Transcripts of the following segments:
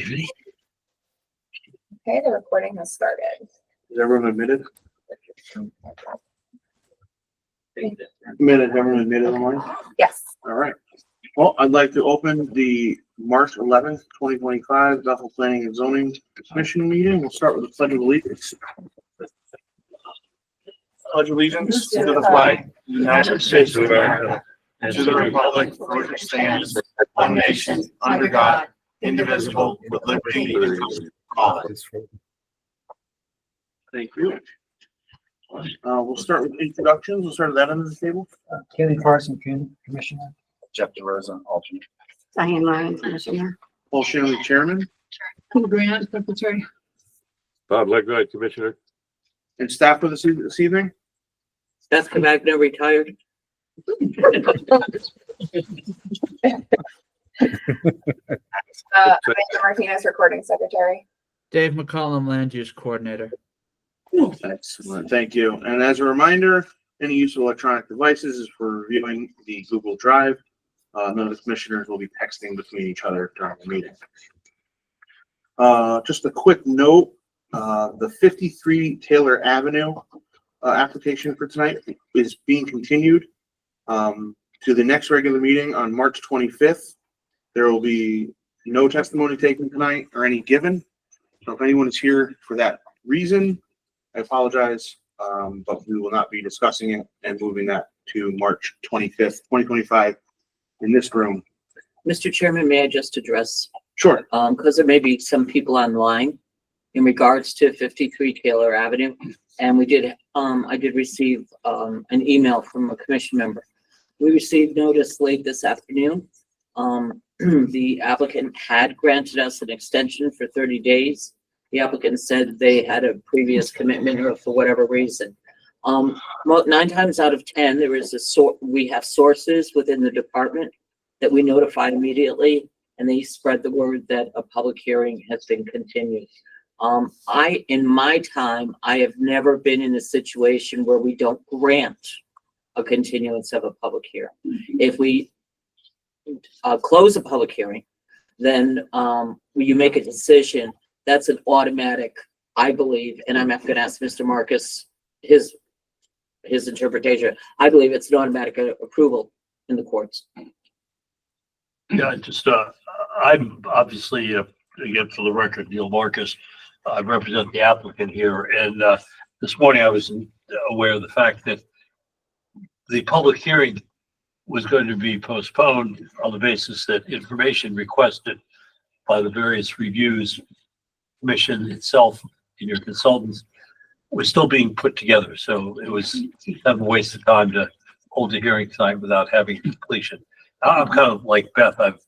Okay, the recording has started. Is everyone admitted? Everyone admitted online? Yes. All right. Well, I'd like to open the March 11th, 2025 Bethel Planning and Zoning Commission meeting. We'll start with the Pledge of Allegiance. Pledge allegiance to the flag of the United States of America and to the republic for which it stands, one nation, under God, indivisible, with liberty and justice for all. Thank you. We'll start with introductions. We'll start at that end of the table. Kenny Carson, Commissioner. Jeff DeRosa, alternate. Diane Ryan, Commissioner. Paul Shanley, Chairman, Cool Grant, Secretary. Bob Legg, Commissioner. and staff with us this evening. Beth Cavagna, retired. Amanda Martinez, Recording Secretary. Dave McCollum, Land Use Coordinator. Excellent, thank you. And as a reminder, any use of electronic devices is for reviewing the Google Drive. None of the commissioners will be texting between each other during the meeting. Just a quick note, the 53 Taylor Avenue application for tonight is being continued to the next regular meeting on March 25th. There will be no testimony taken tonight or any given. So if anyone is here for that reason, I apologize, but we will not be discussing it and moving that to March 25th, 2025 in this room. Mr. Chairman, may I just address, Sure. because there may be some people online in regards to 53 Taylor Avenue. And we did, I did receive an email from a commission member. We received notice late this afternoon. The applicant had granted us an extension for 30 days. The applicant said they had a previous commitment or for whatever reason. 9 times out of 10, there is we have sources within the department that we notify immediately, and they spread the word that a public hearing has been continued. In my time, I have never been in a situation where we don't grant a continuance of a public hearing. If we close a public hearing, then you make a decision. That's an automatic, I believe, and I'm going to ask Mr. Marcus his interpretation. I believe it's an automatic approval in the courts. Yeah, just, I'm obviously, again, for the record, Neil Marcus, I represent the applicant here. And this morning I was aware of the fact that the public hearing was going to be postponed on the basis that information requested by the various reviews, commission itself and your consultants was still being put together. So it was kind of a waste of time to hold the hearing tonight without having completion. I'm kind of like Beth. I've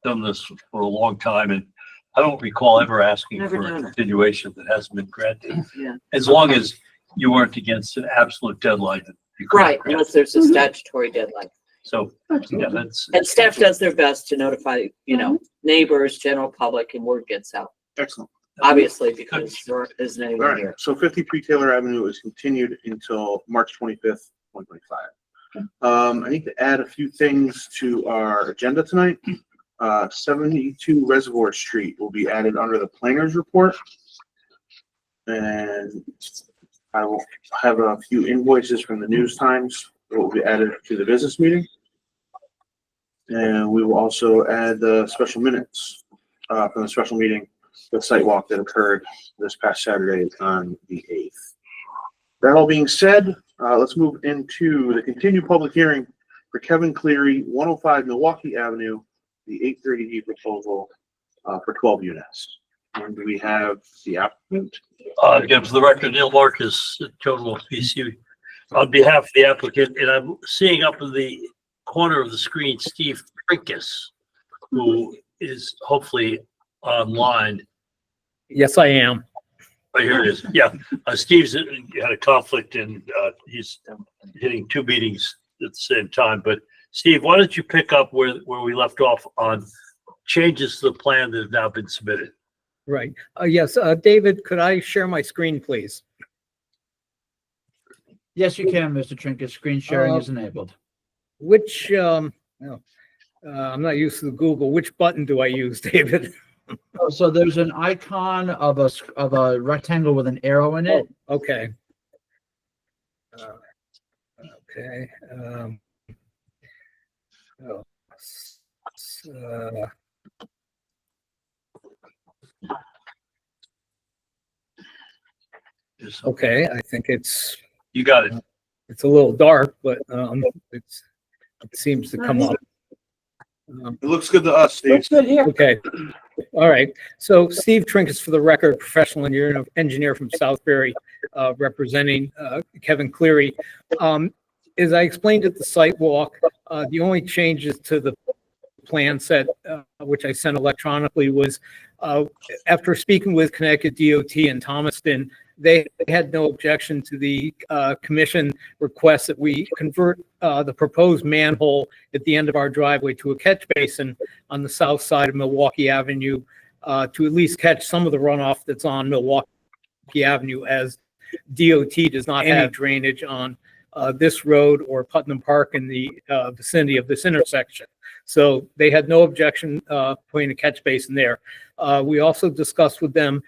done this for a long time and I don't recall ever asking for a continuation that hasn't been granted. Yeah. As long as you weren't against an absolute deadline. That you couldn't Right, grant. unless there's a statutory deadline. So, yeah, that's. And staff does their best to notify, neighbors, general public, and word gets out. Excellent. Obviously, because there isn't All anyone right. here. So 53 Taylor Avenue is continued until March 25th, 2025. I need to add a few things to our agenda tonight. 72 Reservoir Street will be added under the planner's report. And I will have a few invoices from the News Times that will be added to the business meeting. And we will also add the special minutes from the special meeting, the site walk that occurred this past Saturday on the 8th. That all being said, let's move into the continued public hearing for Kevin Cleary, 105 Milwaukee Avenue, the 830D proposal for 12 units. And we have the applicant. Again, for the record, Neil Marcus, Total PC, on behalf of the applicant, and I'm seeing up in the corner of the screen, Steve Trinkus, who is hopefully online. Yes, I am. Oh, here it is. Yeah, Steve's had a conflict and he's hitting 2 meetings at the same time. But Steve, why don't you pick up where we left off on changes to the plan that have now been submitted? Right. Yes, David, could I share my screen, please? Yes, you can, Mr. Trinket. Screen sharing is enabled. Which, I'm not used to the Google. Which button do I use, David? So there's an icon of of a rectangle with an arrow in it. Okay. Okay. Oh, uh, Is- okay, I think it's You got it. a little dark, but it seems to come up. It looks good to us, Steve. Okay, all right. So Steve Trinkus, for the record, professional engineer from Southbury, representing Kevin Cleary. As I explained at the site walk, the only changes to the plan set, which I sent electronically, was after speaking with Connecticut DOT and Thomaston, they had no objection to the commission request that we convert the proposed manhole at the end of our driveway to a catch basin on the south side of Milwaukee Avenue to at least catch some of the runoff that's on Milwaukee Avenue, as DOT does not have drainage on this road or Putnam Park in the vicinity of this intersection. So they had no objection putting a catch basin there. We also discussed with them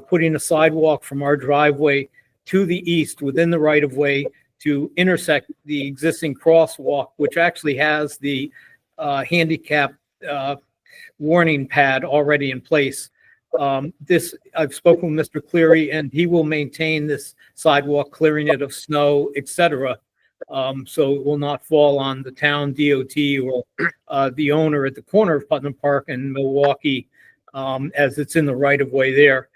putting a sidewalk from our driveway to the east within the right of way to intersect the existing crosswalk, which actually has the handicap warning pad already in place. I've spoken with Mr. Cleary, and he will maintain this sidewalk, clearing it of snow, etc. So it will not fall on the town DOT or the owner at the corner of Putnam Park and Milwaukee, as it's in the right of way there.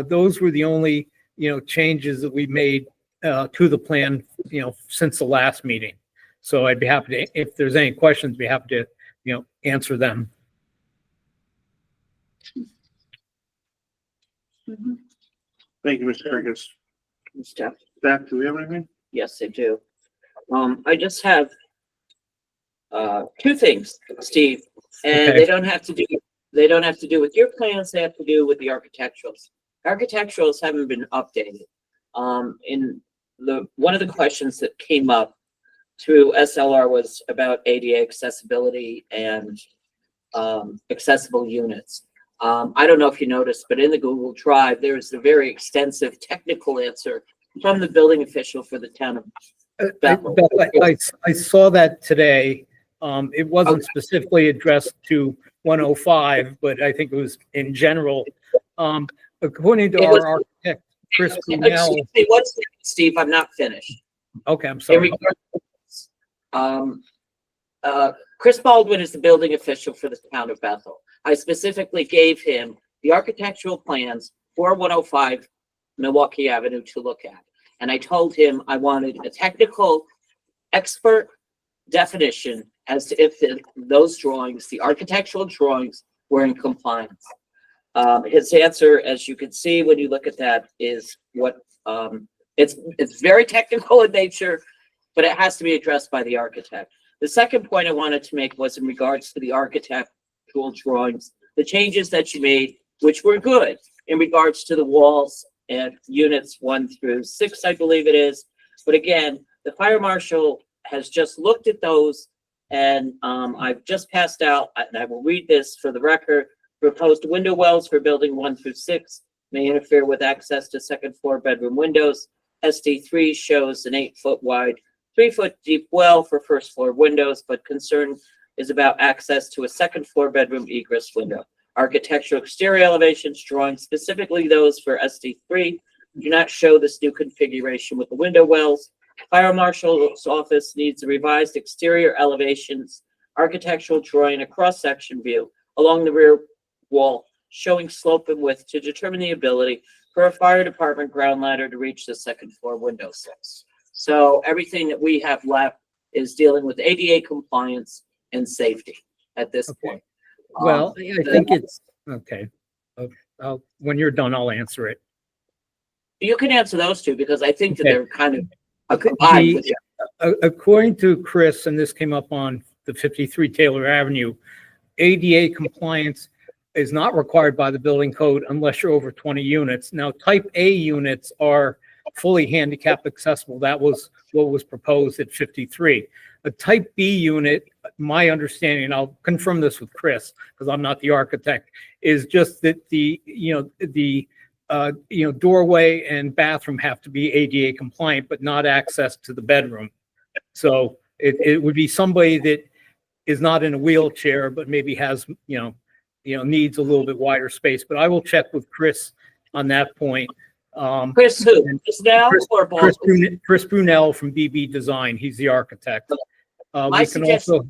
Those were the only, changes that we made to the plan, since the last meeting. So I'd be happy to, if there's any questions, be happy to, answer them. Thank you, Mr. Trinkus. Steph? Staff, do we have anything? Yes, I do. I just have two things, Steve, and Okay. they don't have to do with your plans, they have to do with the architecturals. Architecturals haven't been updated. One of the questions that came up through SLR was about ADA accessibility and accessible units. I don't know if you noticed, but in the Google Drive, there's a very extensive technical answer from the building official for the town of Bethel. I saw that today. It wasn't specifically addressed to 105, but I think it was in general. According to It was- our architect, Chris Excuse Brunel. me, one second, Steve, I'm not finished. Okay, I'm In sorry. regards, Chris Baldwin is the building official for the town of Bethel. I specifically gave him the architectural plans for 105 Milwaukee Avenue to look at. And I told him I wanted a technical expert definition as to if those drawings, the architectural drawings, were in compliance. His answer, as you can see when you look at that, is what it's very technical in nature, but it has to be addressed by the architect. The second point I wanted to make was in regards to the architectural drawings, the changes that you made, which were good in regards to the walls and units 1 through 6, I believe it is. But again, the fire marshal has just looked at those, and I've just passed out, and I will read this for the record. Proposed window wells for building 1 through 6 may interfere with access to second floor bedroom windows. SD3 shows an 8-foot wide, 3-foot deep well for first floor windows, but concern is about access to a second floor bedroom egress window. Architectural exterior elevations drawing, specifically those for SD3, do not show this new configuration with the window wells. Fire marshal's office needs a revised exterior elevations, architectural drawing, a cross-section view along the rear wall, showing slope and width to determine the ability for a fire department ground ladder to reach the second floor window sills. So everything that we have left is dealing with ADA compliance and safety at this Okay. point. Well, I think it's, okay. When you're done, I'll answer it. You can answer those two because I think that Okay. they're kind of combined with you. According to Chris, and this came up on the 53 Taylor Avenue, ADA compliance is not required by the building code unless you're over 20 units. Now, type A units are fully handicap accessible. That was what was proposed at 53. A type B unit my understanding, and I'll confirm this with Chris, because I'm not the architect, is just that the doorway and bathroom have to be ADA compliant, but not access to the bedroom. So it would be somebody that is not in a wheelchair, but maybe has, needs a little bit wider space. But I will check with Chris on that point. Chris who? Chris Now or Chris Baldwin? Chris Brunel from BB Design. He's the architect. My We can also,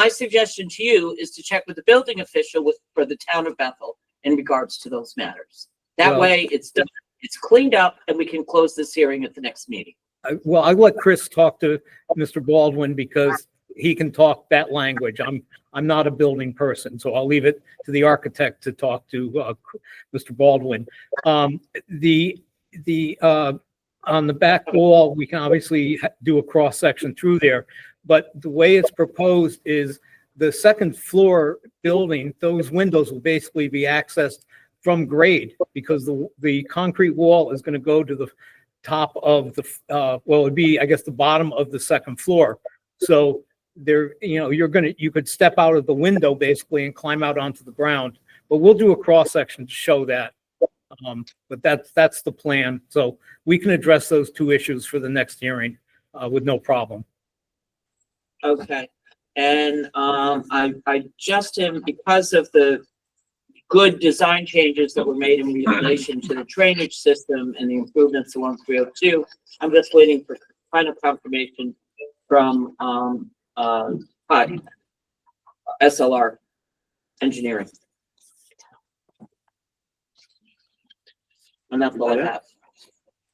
suggestion to you is to check with the building official for the town of Bethel in regards to those matters. That Well- way it's done, it's cleaned up, and we can close this hearing at the next meeting. well, I let Chris talk to Mr. Baldwin because he can talk that language. I'm not a building person, so I'll leave it to the architect to talk to Mr. Baldwin. On the back wall, we can obviously do a cross section through there, but the way it's proposed is the second floor building, those windows will basically be accessed from grade because the concrete wall is going to go to the top of it'd be, I guess, the bottom of the second floor. So there, you could step out of the window basically and climb out onto the ground, but we'll do a cross section to show that. But that's the plan. So we can address those two issues for the next hearing with no problem. Okay, and I just am, because of the good design changes that were made in relation to the drainage system and the improvements along 302, I'm just waiting for final confirmation from SLR Engineering. And that's all I have.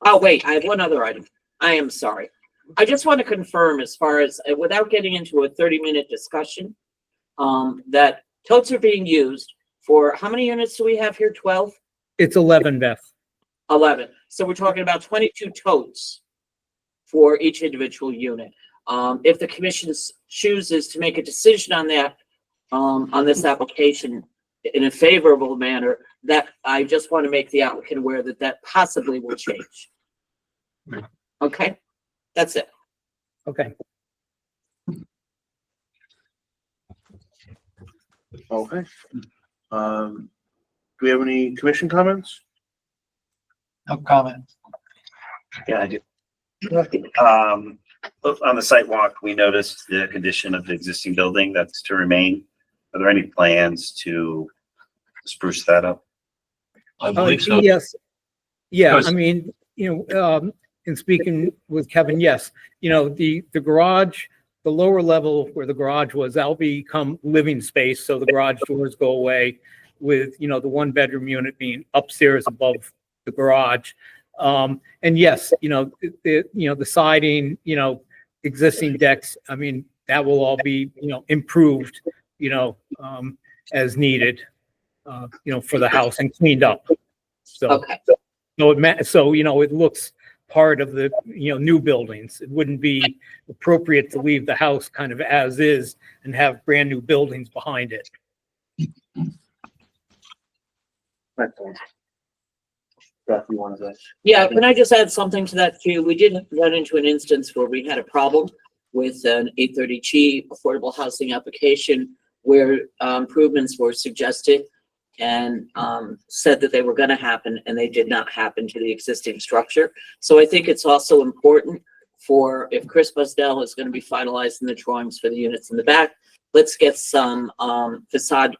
Oh, wait, I have one other item. I am sorry. I just want to confirm, as far as, without getting into a 30-minute discussion, that totes are being used for, how many units do we have here? 12? It's 11, Beth. 11. So we're talking about 22 totes for each individual unit. If the commission chooses to make a decision on that, on this application in a favorable manner, that I just want to make the applicant aware that that possibly will change. Okay, that's it. Okay. Okay. Do we have any commission comments? No comment. Yeah, I do. On the site walk, we noticed the condition of the existing building that's to remain. Are there any plans to spruce that up? I believe so. Yes. Yeah, Yes. I mean, in speaking with Kevin, yes, the garage, the lower level where the garage was, that'll become living space. So the garage doors go away with, the 1-bedroom unit being upstairs above the garage. And yes, the siding, existing decks, I mean, that will all be, improved, as needed, for the house and cleaned up. So, Okay, so it looks part of the, new buildings. It wouldn't be appropriate to leave the house kind of as is and have brand new buildings behind it. Beth, you wanted to? yeah, can I just add something to that too? We did run into an instance where we had a problem with an 830G affordable housing application where improvements were suggested and said that they were going to happen, and they did not happen to the existing structure. So I think it's also important for, if Chris Busdell is going to be finalizing the drawings for the units in the back, let's get some facade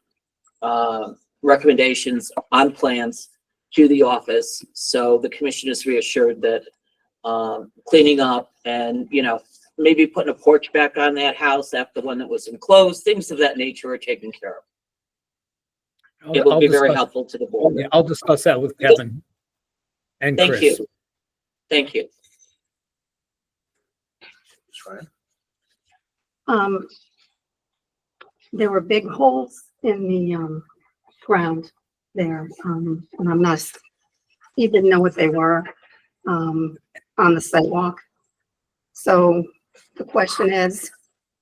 recommendations on plans to the office, so the commission is reassured that cleaning up and, maybe putting a porch back on that house after the one that was enclosed, things of that nature are taken care of. It will I'll be very discuss- helpful to the board. Yeah, I'll discuss that with Kevin and Thank Chris. you. Thank you. That's fine. There were big holes in the ground there, and I'm not, he didn't know what they were on the sidewalk. So the question is,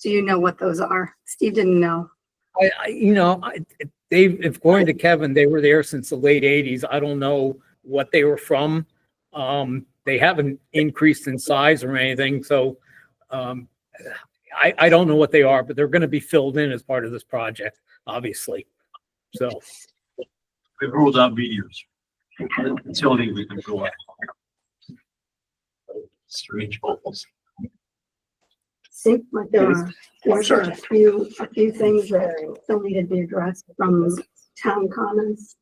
do you know what those are? Steve didn't know. If going to Kevin, they were there since the late 80s. I don't know what they were from. They haven't increased in size or anything. So, I don't know what they are, but they're going to be filled in as part of this project, obviously. So, We've ruled out meteors. It's the only thing we can rule out. Strange balls. Seems like there are a few things that still need to be addressed from town commons.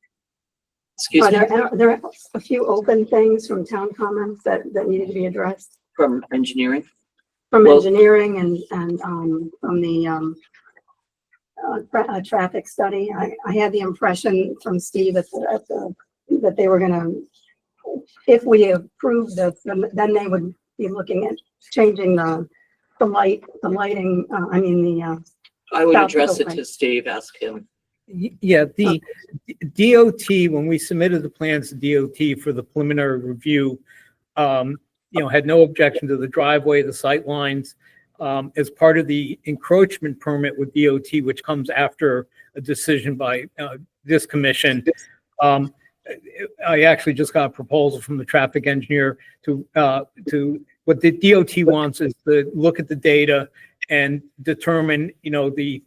Excuse me, Are there a few open things from town commons that needed to be addressed from engineering? from Well- engineering and from the traffic study? I had the impression from Steve that they were gonna, if we approve this, then they would be looking at changing the lighting, I would South address it Roadway. to Steve, ask him. yeah, the DOT, when we submitted the plans to DOT for the preliminary review, had no objection to the driveway, the sight lines. As part of the encroachment permit with DOT, which comes after a decision by this commission, I actually just got a proposal from the traffic engineer to what the DOT wants is to look at the data and determine, the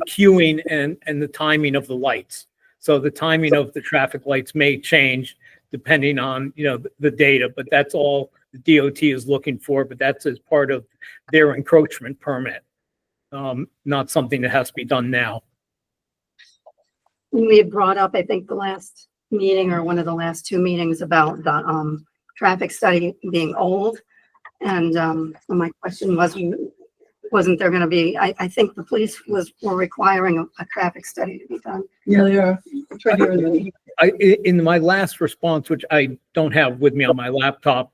queuing and the timing of the lights. So the timing of the traffic lights may change depending on, the data, but that's all the DOT is looking for, but that's as part of their encroachment permit. Not something that has to be done now. we had brought up, I think, the last meeting or one of the last two meetings about the traffic study being old. And so my question wasn't there gonna be, I think the police were requiring a traffic study to be done. Yeah, they are. It's right here in the- In my last response, which I don't have with me on my laptop,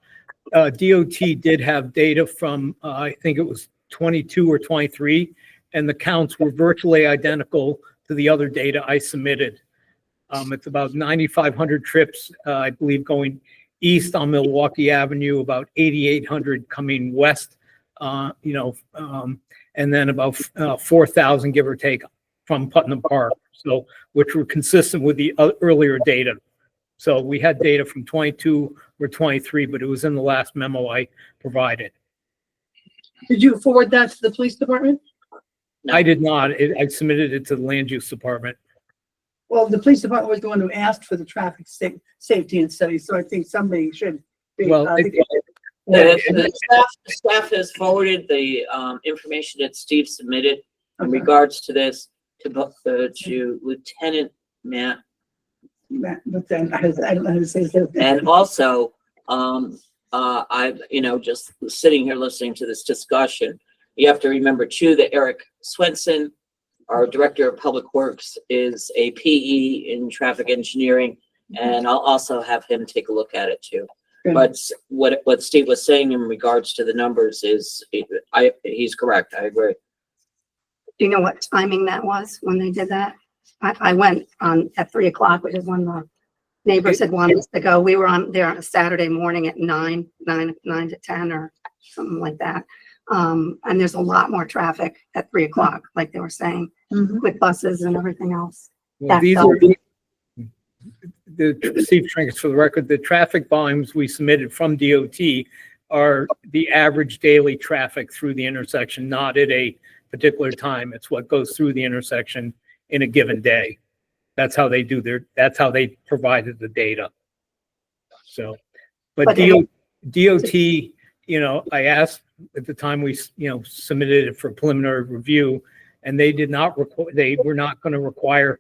DOT did have data from, I think it was 22 or 23, and the counts were virtually identical to the other data I submitted. It's about 9,500 trips, I believe, going east on Milwaukee Avenue, about 8,800 coming west, and then about 4,000, give or take, from Putnam Park. So, which were consistent with the earlier data. So we had data from 22 or 23, but it was in the last memo I provided. Did you forward that to the police department? No. I did not. I submitted it to the land use department. Well, the police department was the one who asked for the traffic safety and study, so I think somebody should. Well, The staff has forwarded the information that Steve submitted in Okay. regards to this to Lieutenant Matt. But then I don't know how to say that. And also, just sitting here listening to this discussion, you have to remember too that Eric Swenson, our Director of Public Works, is a PE in traffic engineering, and I'll also have him take a look at it too. Good. But what Steve was saying in regards to the numbers is, he's correct. I agree. Do you know what timing that was when they did that? I went on at 3:00, which is when the neighbors had wanted us to go. We were on there on a Saturday morning at 9 to 10 or something like that. And there's a lot more traffic at 3:00, like they were saying, Mhm. with buses and everything else. Well, these are Steve Trinkus, for the record, the traffic volumes we submitted from DOT are the average daily traffic through the intersection, not at a particular time. It's what goes through the intersection in a given day. That's how they that's how they provided the data. So, but But they- DOT, I asked at the time we, submitted it for preliminary review, and they did not they were not going to require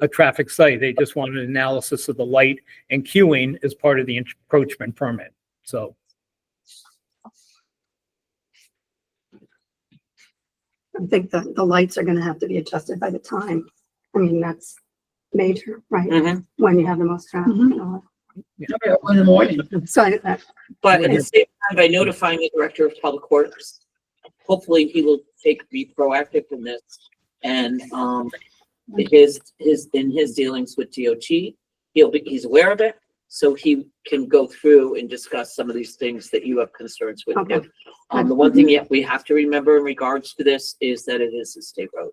a traffic study. They just wanted an analysis of the light and queuing as part of the encroachment permit. So, I think the lights are gonna have to be adjusted by the time. I mean, that's major, right? Mhm. When you have the most traffic. Mhm. and all Okay, in the morning. that. So that, But at the same time, by notifying the Director of Public Works, hopefully he will be proactive in this. And, in his dealings with DOT, he's aware of it, so he can go through and discuss some of these things that you have concerns with Okay. him. The one thing yet we have to remember in regards to this is that it is a state road.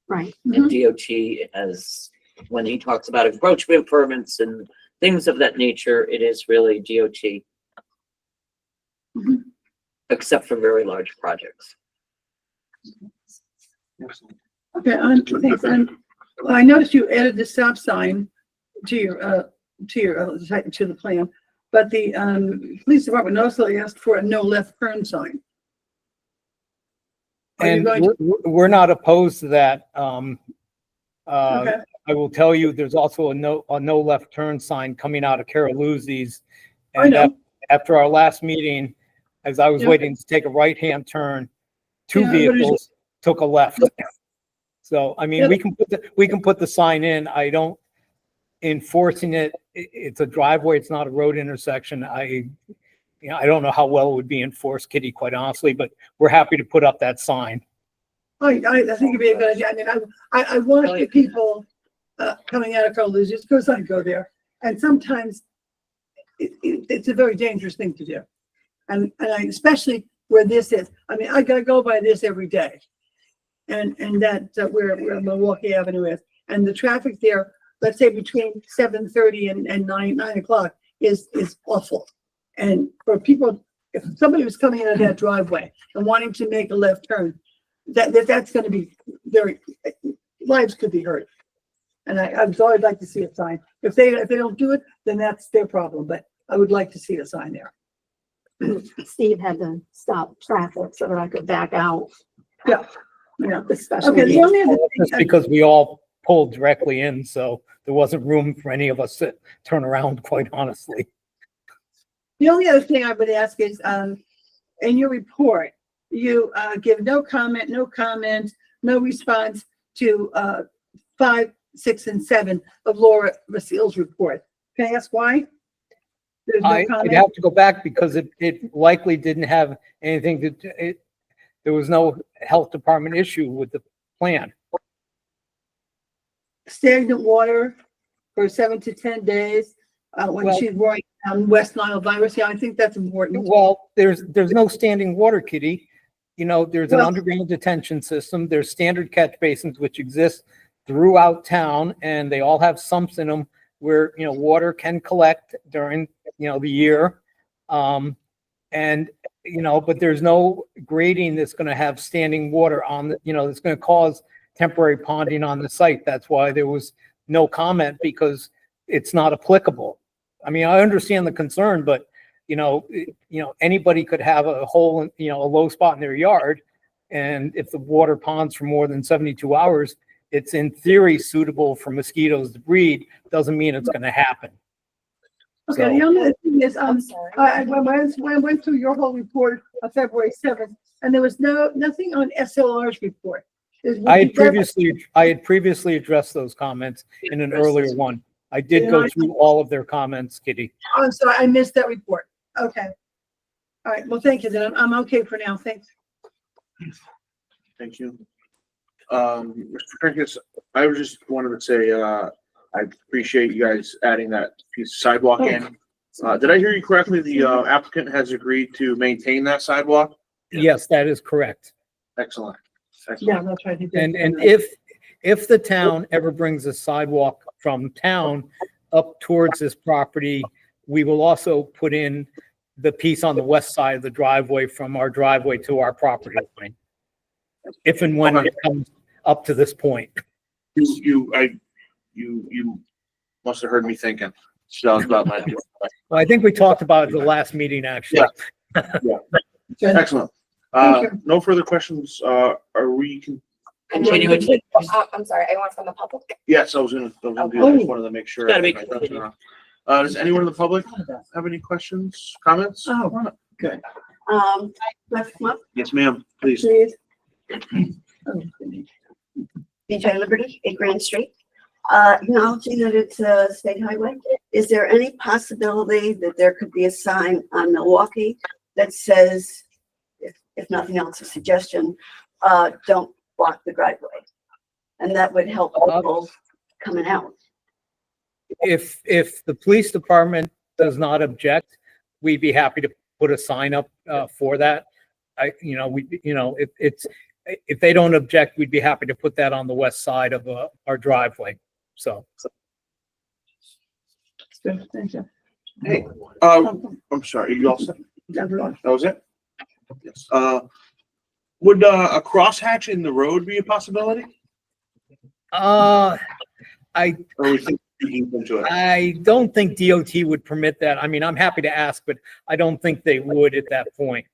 right. And DOT has, when he talks about encroachment permits and things of that nature, it is really DOT. except for very large projects. Okay, thanks. And I noticed you added the stop sign to your, to the plan, but the, police department also asked for a no left turn sign. Are you And going to- we're not opposed to that. Okay. I will tell you, there's also a no left turn sign coming out of Caroluzzi's. I And know. after our last meeting, as I was Yeah. waiting to take a right-hand turn, two Yeah, what is it? vehicles took a left. So, I mean, Yeah. we can put the sign in. I don't enforcing it. It's a driveway. It's not a road intersection. I don't know how well it would be enforced, Kitty, quite honestly, but we're happy to put up that sign. I think it'd be a good idea. I mean, I watch the people, coming out of Caroluzzi's, because I go there, and sometimes it's a very dangerous thing to do. And especially where this is, I mean, I gotta go by this every day. And that, where Milwaukee Avenue is, and the traffic there, let's say between 7:30 and 9 o'clock is awful. And for people, if somebody was coming out of that driveway and wanting to make a left turn, that's gonna be lives could be hurt. And I'd always like to see a sign. If they don't do it, then that's their problem, but I would like to see a sign there. Steve had to stop traffic so that I could back out. Yeah. Especially. Okay, the only other Just thing, because we all pulled directly in, so there wasn't room for any of us to turn around, quite honestly. the only other thing I would ask is, in your report, you, give no comment, no response to, 5, 6, and 7 of Laura Vasil's report. Can I ask why? There's no I'd comment? have to go back because it likely didn't have anything there was no health department issue with the plan. Stagnant water for 7 to 10 days, when Well- she's worried, West Nile virus. Yeah, I think that's important. Well, there's no standing water, Kitty. There's an Well- underground detention system. There's standard catch basins which exist throughout town, and they all have sumps in them where, water can collect during, the year. But there's no grading that's going to have standing water on that's going to cause temporary ponding on the site. That's why there was no comment, because it's not applicable. I mean, I understand the concern, but anybody could have a hole, a low spot in their yard. And if the water ponds for more than 72 hours, it's in theory suitable for mosquitoes to breed. Doesn't mean it's going to happen. Okay, the only other thing is, I'm sorry. when I went through your whole report of February 7th, and there was nothing on SLR's report. I had previously addressed those comments in an earlier one. I did go through all of their comments, Kitty. I'm sorry, I missed that report. Okay. All right, well, thank you, then I'm okay for now, thanks. Thank you. Mr. Trinkus, I just wanted to say, I appreciate you guys adding that piece of sidewalk in. Did I hear you correctly? The applicant has agreed to maintain that sidewalk? Yes, that is correct. Excellent. Yeah, Excellent. that's right. he did. And if the town ever brings a sidewalk from town up towards this property, we will also put in the piece on the west side of the driveway from our driveway to our property line. If and when it comes up to this point. You must have heard me thinking. So I was about my. Well, I think we talked about it at the last meeting, actually. Excellent. Thank you. No further questions. Are we? Continue it. I'm sorry, I want from the public. Yes, I was gonna do that. I just wanted to make sure. Gotta be I had my ducks in a row. Does anyone in the public have any questions, comments? Oh, Okay. Let's come up, Yes, ma'am, please. please. BJ Liberty, 8 Grand Street. Acknowledging that it's a state highway, is there any possibility that there could be a sign on Milwaukee that says, if nothing else, a suggestion, don't block the driveway? And that would help people coming out. If the police department does not object, we'd be happy to put a sign up for that. If they don't object, we'd be happy to put that on the west side of our driveway. So. Good, thank you. Hey, I'm sorry, you all set? Everyone. That was it? Yes. Would a crosshatch in the road be a possibility? I, Or we think speaking into it? I don't think DOT would permit that. I mean, I'm happy to ask, but I don't think they would at that point.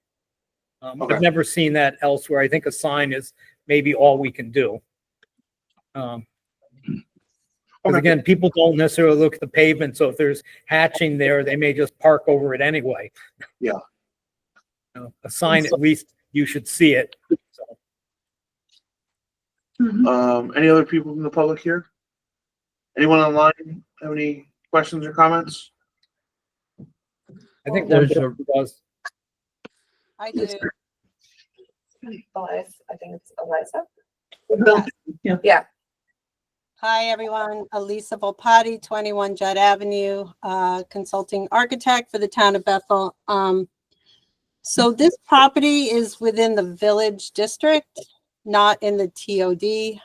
Okay. I've never seen that elsewhere. I think a sign is maybe all we can do. Because Okay. again, people don't necessarily look at the pavement, so if there's hatching there, they may just park over it anyway. Yeah. A sign, at least you should see it. So, Any other people from the public here? Anyone online have any questions or comments? I think There's one a- person does. I do. Eliza, I think it's Eliza. Hi, everyone. Elisa Volpati, 21 Judd Avenue, consulting architect for the town of Bethel. So this property is within the village district, not in the TOD.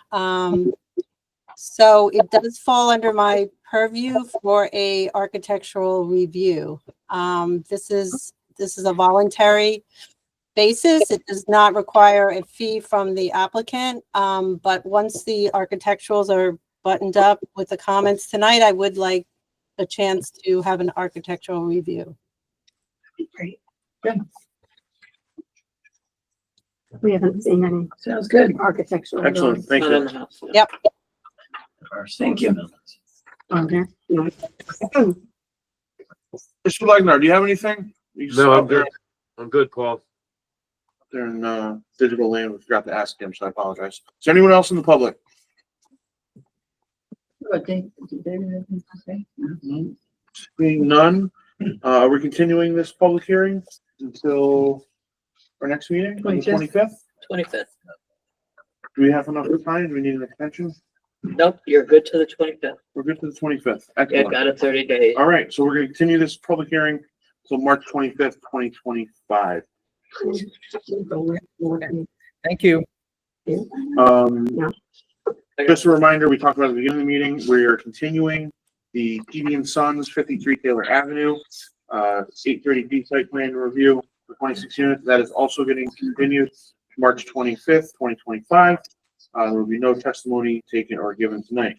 So it does fall under my purview for a architectural review. This is a voluntary basis. It does not require a fee from the applicant. But once the architecturals are buttoned up with the comments tonight, I would like a chance to have an architectural review. Great. We haven't seen any Sounds good. architectural. Excellent, thank Not in you. the house. Yep. Thank you. On there. No. Mr. Legnar, do you have anything? You No, I'm out there- good. I'm good, Paul. They're in digital land. We forgot to ask him, so I apologize. Is there anyone else in the public? Being none, we're continuing this public hearing until our next meeting, on the 25th. 25th. Do we have enough time? Do we need an extension? Nope, you're good to the 25th. We're good to the 25th. Yeah, Excellent. got it 30 days. All right, so we're gonna continue this public hearing till March 25th, 2025. Thank you. Just a reminder, we talked about at the beginning of the meeting, we are continuing the PD and Sons 53 Taylor Avenue, 830B site plan review for 26 units. That is also getting continued March 25th, 2025. There will be no testimony taken or given tonight.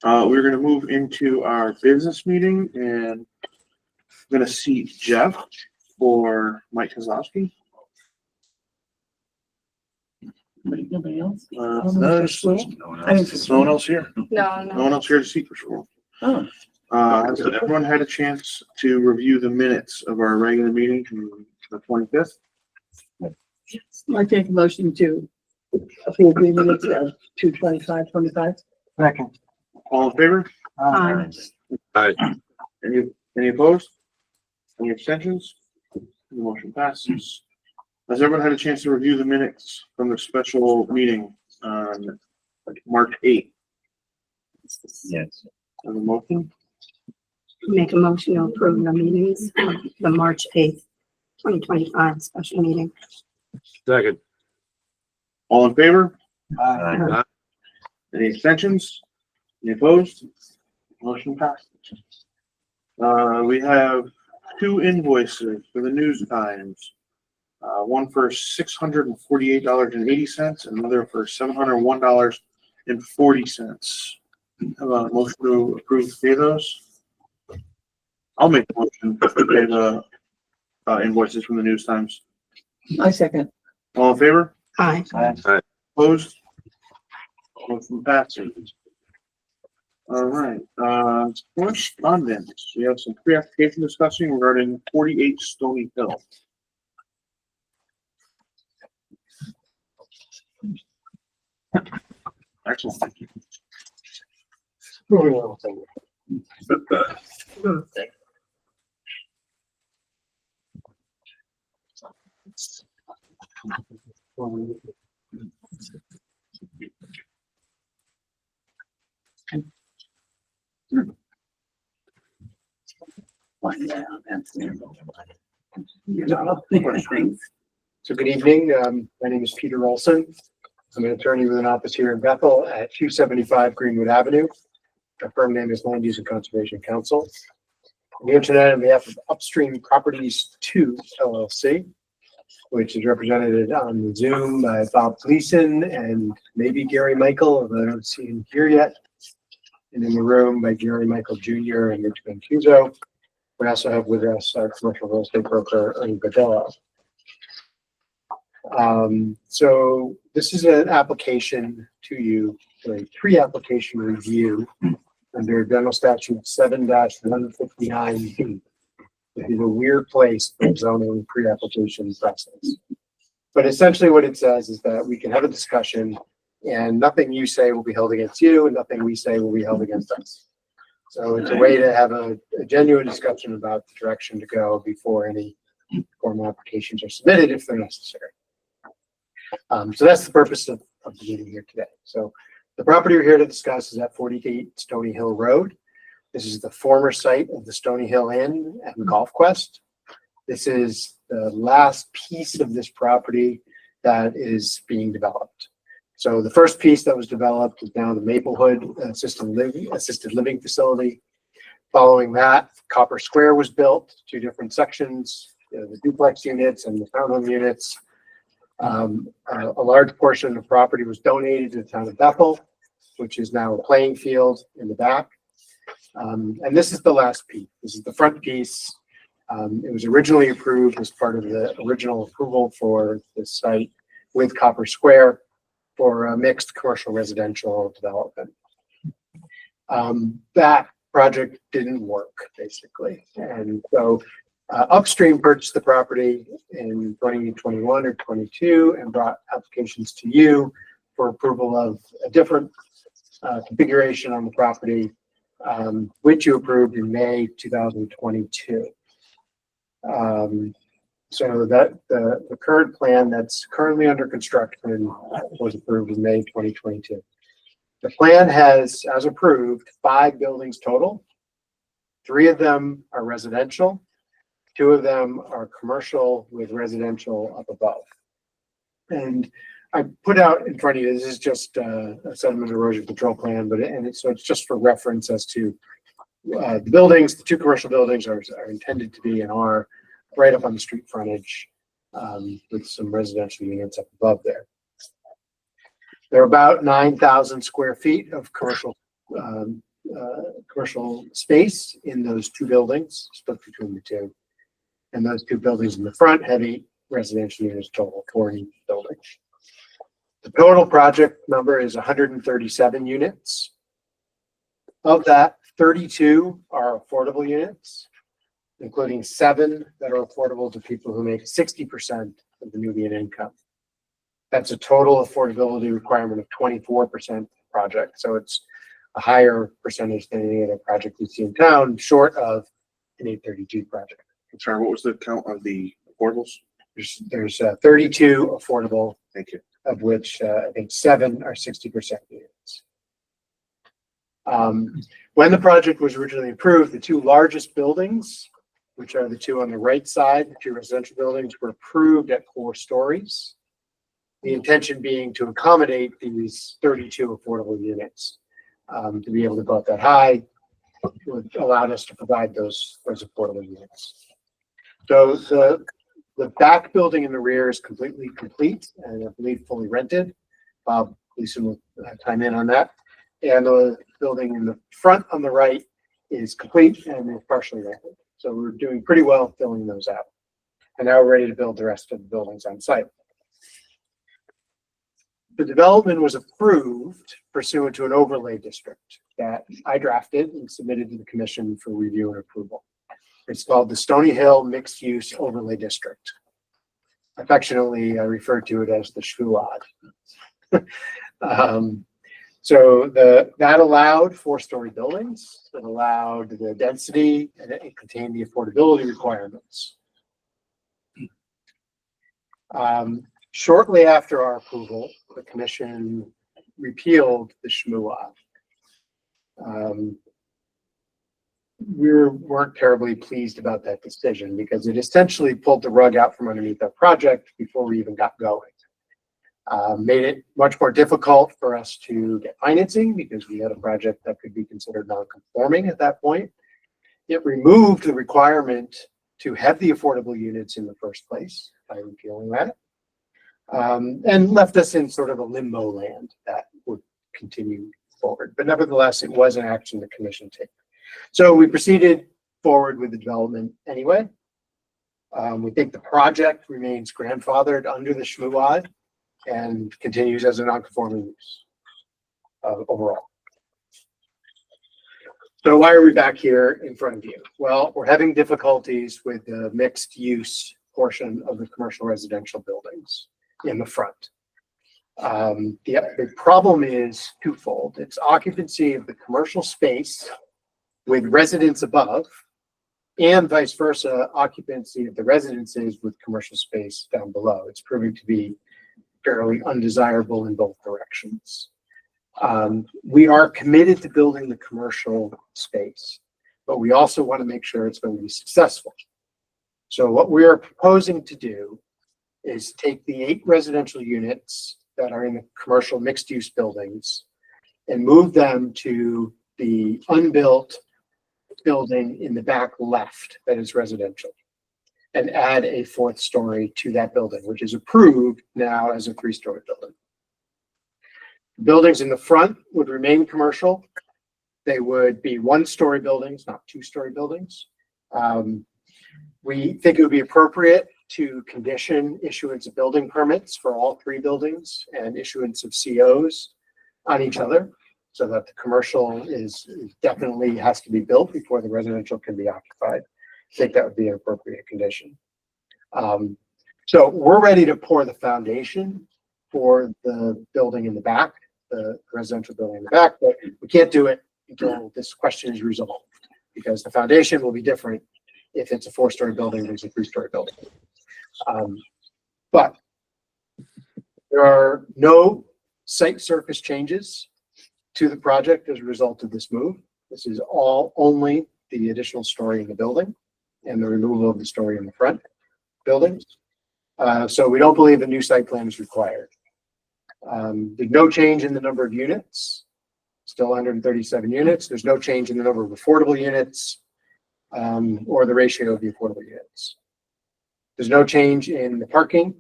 We're gonna move into our business meeting and I'm gonna seat Jeff for Mike Kozlowski. Nobody else? There's I didn't. no one else here. No, No no. one else here to seek for school. Oh, Has everyone had a chance to review the minutes of our regular meeting from the 25th? I take a motion to approve the minutes of 2/25/25. Second. All in favor? Aye. Aye. Any opposed? Any abstentions? The motion passes. Has everyone had a chance to review the minutes from the special meeting on March 8th? Yes. Have a motion? Make a motion to approve the meetings of the March 8th, 2025 special meeting. Second. All in favor? Aye. Any abstentions? Any opposed? Motion passes. We have two invoices for the News Times. One for $648.80 and another for $701.40. Have a motion to approve to pay those? I'll make the motion to pay the invoices from the News Times. I second. All in favor? Aye. Opposed? Motion passes. All right, correspondence. We have some pre-application discussing regarding 48 Stony Hill. Excellent. So good evening. My name is Peter Olson. I'm an attorney with an office here in Bethel at 275 Greenwood Avenue. Our firm name is Land Use and Conservation Council. I'm here tonight on behalf of Upstream Properties 2 LLC. which is represented on the Zoom by Bob Gleason and maybe Gary Michael, although I don't see him here yet. And in the room by Gary Michael Jr. and Rich Mancuso. We also have with us our commercial real estate broker, Ernie Badella. So this is an application to you, for a pre-application review under General Statute 7-159B. It is a weird place for zoning pre-application process. But essentially what it says is that we can have a discussion and nothing you say will be held against you and nothing we say will be held against us. So it's a way to have a genuine discussion about the direction to go before any formal applications are submitted if they're necessary. So that's the purpose of the meeting here today. So the property we're here to discuss is at 48 Stony Hill Road. This is the former site of the Stony Hill Inn and Golf Quest. This is the last piece of this property that is being developed. So the first piece that was developed is now the Maplewood assisted living facility. Following that, Copper Square was built, 2 different sections, the duplex units and the townhome units. A large portion of the property was donated to the town of Bethel, which is now a playing field in the back. And this is the last piece. This is the front piece. It was originally approved as part of the original approval for the site with Copper Square for a mixed commercial residential development. That project didn't work, basically. And so Upstream purchased the property in 2021 or 22 and brought applications to you for approval of a different configuration on the property, which you approved in May 2022. So that the current plan that's currently under construction was approved in May 2022. The plan has, as approved, 5 buildings total. 3 of them are residential. 2 of them are commercial with residential up above. And I put out in front of you, this is just a sediment erosion control plan, but so it's just for reference as to the buildings. The 2 commercial buildings are intended to be and are right up on the street frontage with some residential units up above there. There are about 9,000 square feet of commercial space in those 2 buildings, split between the 2. And those 2 buildings in the front have 8 residential units total, 4 in each building. The total project number is 137 units. Of that, 32 are affordable units, including 7 that are affordable to people who make 60% of the median income. That's a total affordability requirement of 24% project. So it's a higher percentage than any other project we see in town, short of an 830G project. I'm sorry, what was the count of the affordables? There's 32 affordable. Thank you. Of which I think 7 are 60% units. When the project was originally approved, the 2 largest buildings, which are the 2 on the right side, the 2 residential buildings, were approved at 4 stories. The intention being to accommodate these 32 affordable units. To be able to go up that high would allow us to provide those affordable units. So the back building in the rear is completely complete and I believe fully rented. Bob Gleason will chime in on that. And the building in the front on the right is complete and is partially rented. So we're doing pretty well filling those out. And now we're ready to build the rest of the buildings on site. The development was approved pursuant to an overlay district that I drafted and submitted to the commission for review and approval. It's called the Stony Hill Mixed Use Overlay District. Affectionately, I refer to it as the SHWAD. So that allowed 4-story buildings, that allowed the density, and it contained the affordability requirements. Shortly after our approval, the commission repealed the SHWAD. We weren't terribly pleased about that decision because it essentially pulled the rug out from underneath our project before we even got going. Made it much more difficult for us to get financing because we had a project that could be considered non-conforming at that point. It removed the requirement to have the affordable units in the first place by repealing that. And left us in sort of a limbo land that would continue forward. But nevertheless, it was an action the commission took. So we proceeded forward with the development anyway. We think the project remains grandfathered under the SHMUAD and continues as a non-conforming use overall. So why are we back here in front of you? Well, we're having difficulties with the mixed use portion of the commercial residential buildings in the front. The problem is twofold. It's occupancy of the commercial space with residents above, and vice versa, occupancy of the residences with commercial space down below. It's proving to be fairly undesirable in both directions. We are committed to building the commercial space, but we also want to make sure it's going to be successful. So what we are proposing to do is take the 8 residential units that are in the commercial mixed-use buildings and move them to the unbuilt building in the back left that is residential, and add a 4th story to that building, which is approved now as a 3-story building. Buildings in the front would remain commercial. They would be 1-story buildings, not 2-story buildings. We think it would be appropriate to condition issuance of building permits for all 3 buildings and issuance of COs on each other, so that the commercial is definitely has to be built before the residential can be occupied. I think that would be an appropriate condition. So we're ready to pour the foundation for the building in the back, the residential building in the back, but we can't do it until this question is resolved, because the foundation will be different if it's a 4-story building versus a 3-story building. But there are no site surface changes to the project as a result of this move. This is all only the additional story in the building and the removal of the story in the front buildings. So we don't believe a new site plan is required. There's no change in the number of units, still 137 units. There's no change in the number of affordable units or the ratio of the affordable units. There's no change in the parking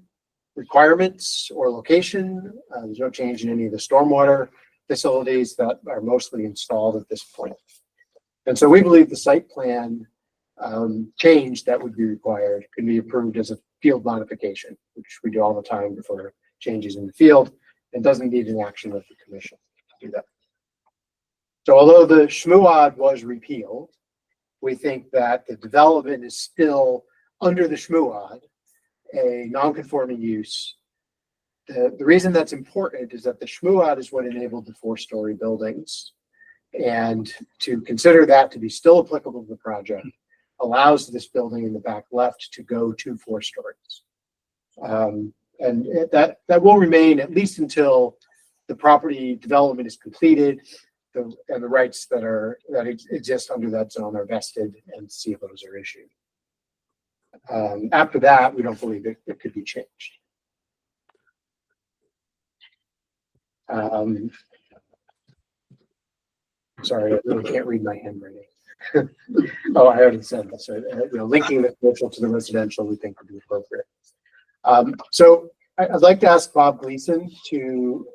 requirements or location. There's no change in any of the stormwater facilities that are mostly installed at this point. And so we believe the site plan change that would be required can be approved as a field modification, which we do all the time for changes in the field, and doesn't need an action of the commission to do that. So although the SHMUAD was repealed, we think that the development is still under the SHMUAD, a non-conforming use. The reason that's important is that the SHMUAD is what enabled the 4-story buildings, and to consider that to be still applicable to the project allows this building in the back left to go to 4 stories. And that will remain at least until the property development is completed, and the rights that exist under that zone are vested and CFOs are issued. After that, we don't believe it could be changed. Sorry, I really can't read my handwriting. Oh, I already said this. Linking the commercial to the residential, we think would be appropriate. So I'd like to ask Bob Gleason to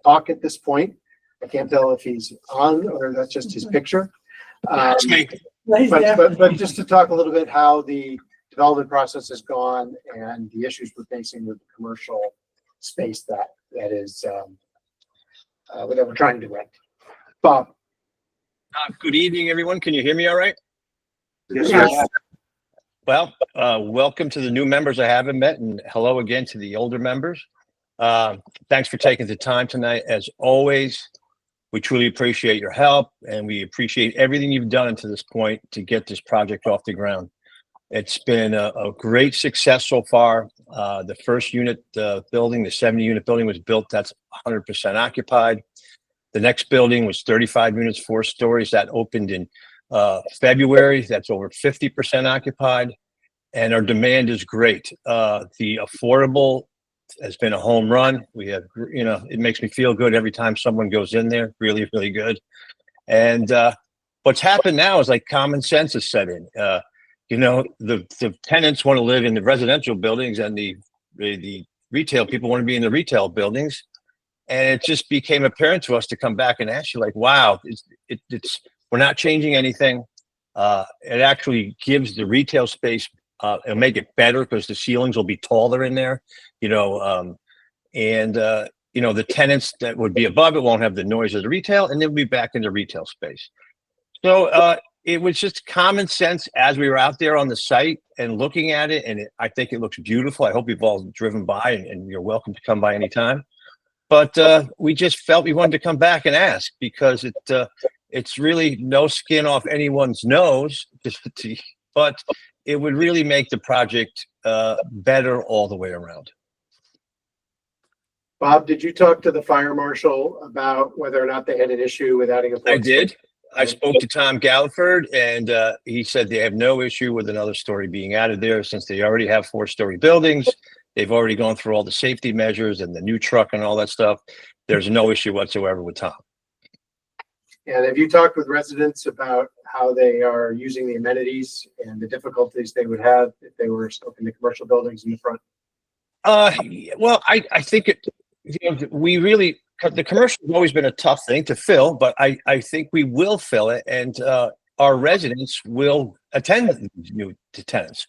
talk at this point. I can't tell if he's on or that's just his picture. But just to talk a little bit how the development process has gone and the issues we're facing with the commercial space that is that we're trying to rent. Bob. Good evening, everyone. Can you hear me all right? Yes. Well, welcome to the new members I haven't met, and hello again to the older members. Thanks for taking the time tonight. As always, we truly appreciate your help, and we appreciate everything you've done to this point to get this project off the ground. It's been a great success so far. The first unit building, the 70-unit building was built. That's 100% occupied. The next building was 35 units, 4 stories. That opened in February. That's over 50% occupied. And our demand is great. The affordable has been a home run. We have, it makes me feel good every time someone goes in there. Really, really good. And what's happened now is like common sense is set in. you know, the tenants want to live in the residential buildings and the retail people want to be in the retail buildings. And it just became apparent to us to come back and ask you like, wow, it's we're not changing anything. It actually gives the retail space, it'll make it better because the ceilings will be taller in there, you know, you know, the tenants that would be above it won't have the noise of the retail, and they'll be back in the retail space. So it was just common sense as we were out there on the site and looking at it, and I think it looks beautiful. I hope you've all driven by, and you're welcome to come by anytime. But we just felt we wanted to come back and ask because it's really no skin off anyone's nose, but it would really make the project better all the way around. Bob, did you talk to the fire marshal about whether or not they had an issue with adding a? I did. I spoke to Tom Galliford, and he said they have no issue with another story being added there since they already have 4-story buildings. They've already gone through all the safety measures and the new truck and all that stuff. There's no issue whatsoever with Tom. And have you talked with residents about how they are using the amenities and the difficulties they would have if they were open the commercial buildings in the front? Well, I think you know, we really, the commercial has always been a tough thing to fill, but I think we will fill it, and our residents will attend the new tenants.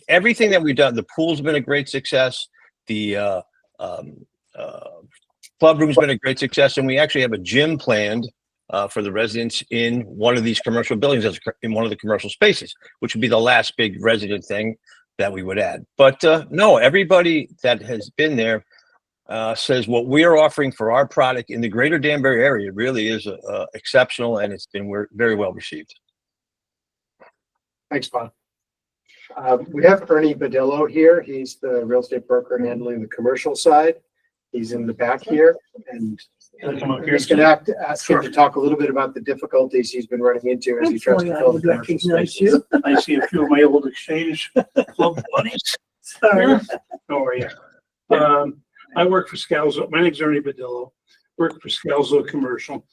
Everything that we've done, the pool's been a great success. The club room's been a great success, and we actually have a gym planned for the residents in one of these commercial buildings, in one of the commercial spaces, which would be the last big resident thing that we would add. But no, everybody that has been there says what we are offering for our product in the greater Danbury area really is exceptional, and it's been very well received. Thanks, Bob. We have Ernie Badillo here. He's the real estate broker handling the commercial side. He's in the back here, and he's going to ask him to talk a little bit about the difficulties he's been running into as he tries to fill the commercial spaces. I see a few of my old exchange club buddies. Sorry. How are you? I work for Scalzo. My name's Ernie Badillo. Work for Scalzo Commercial,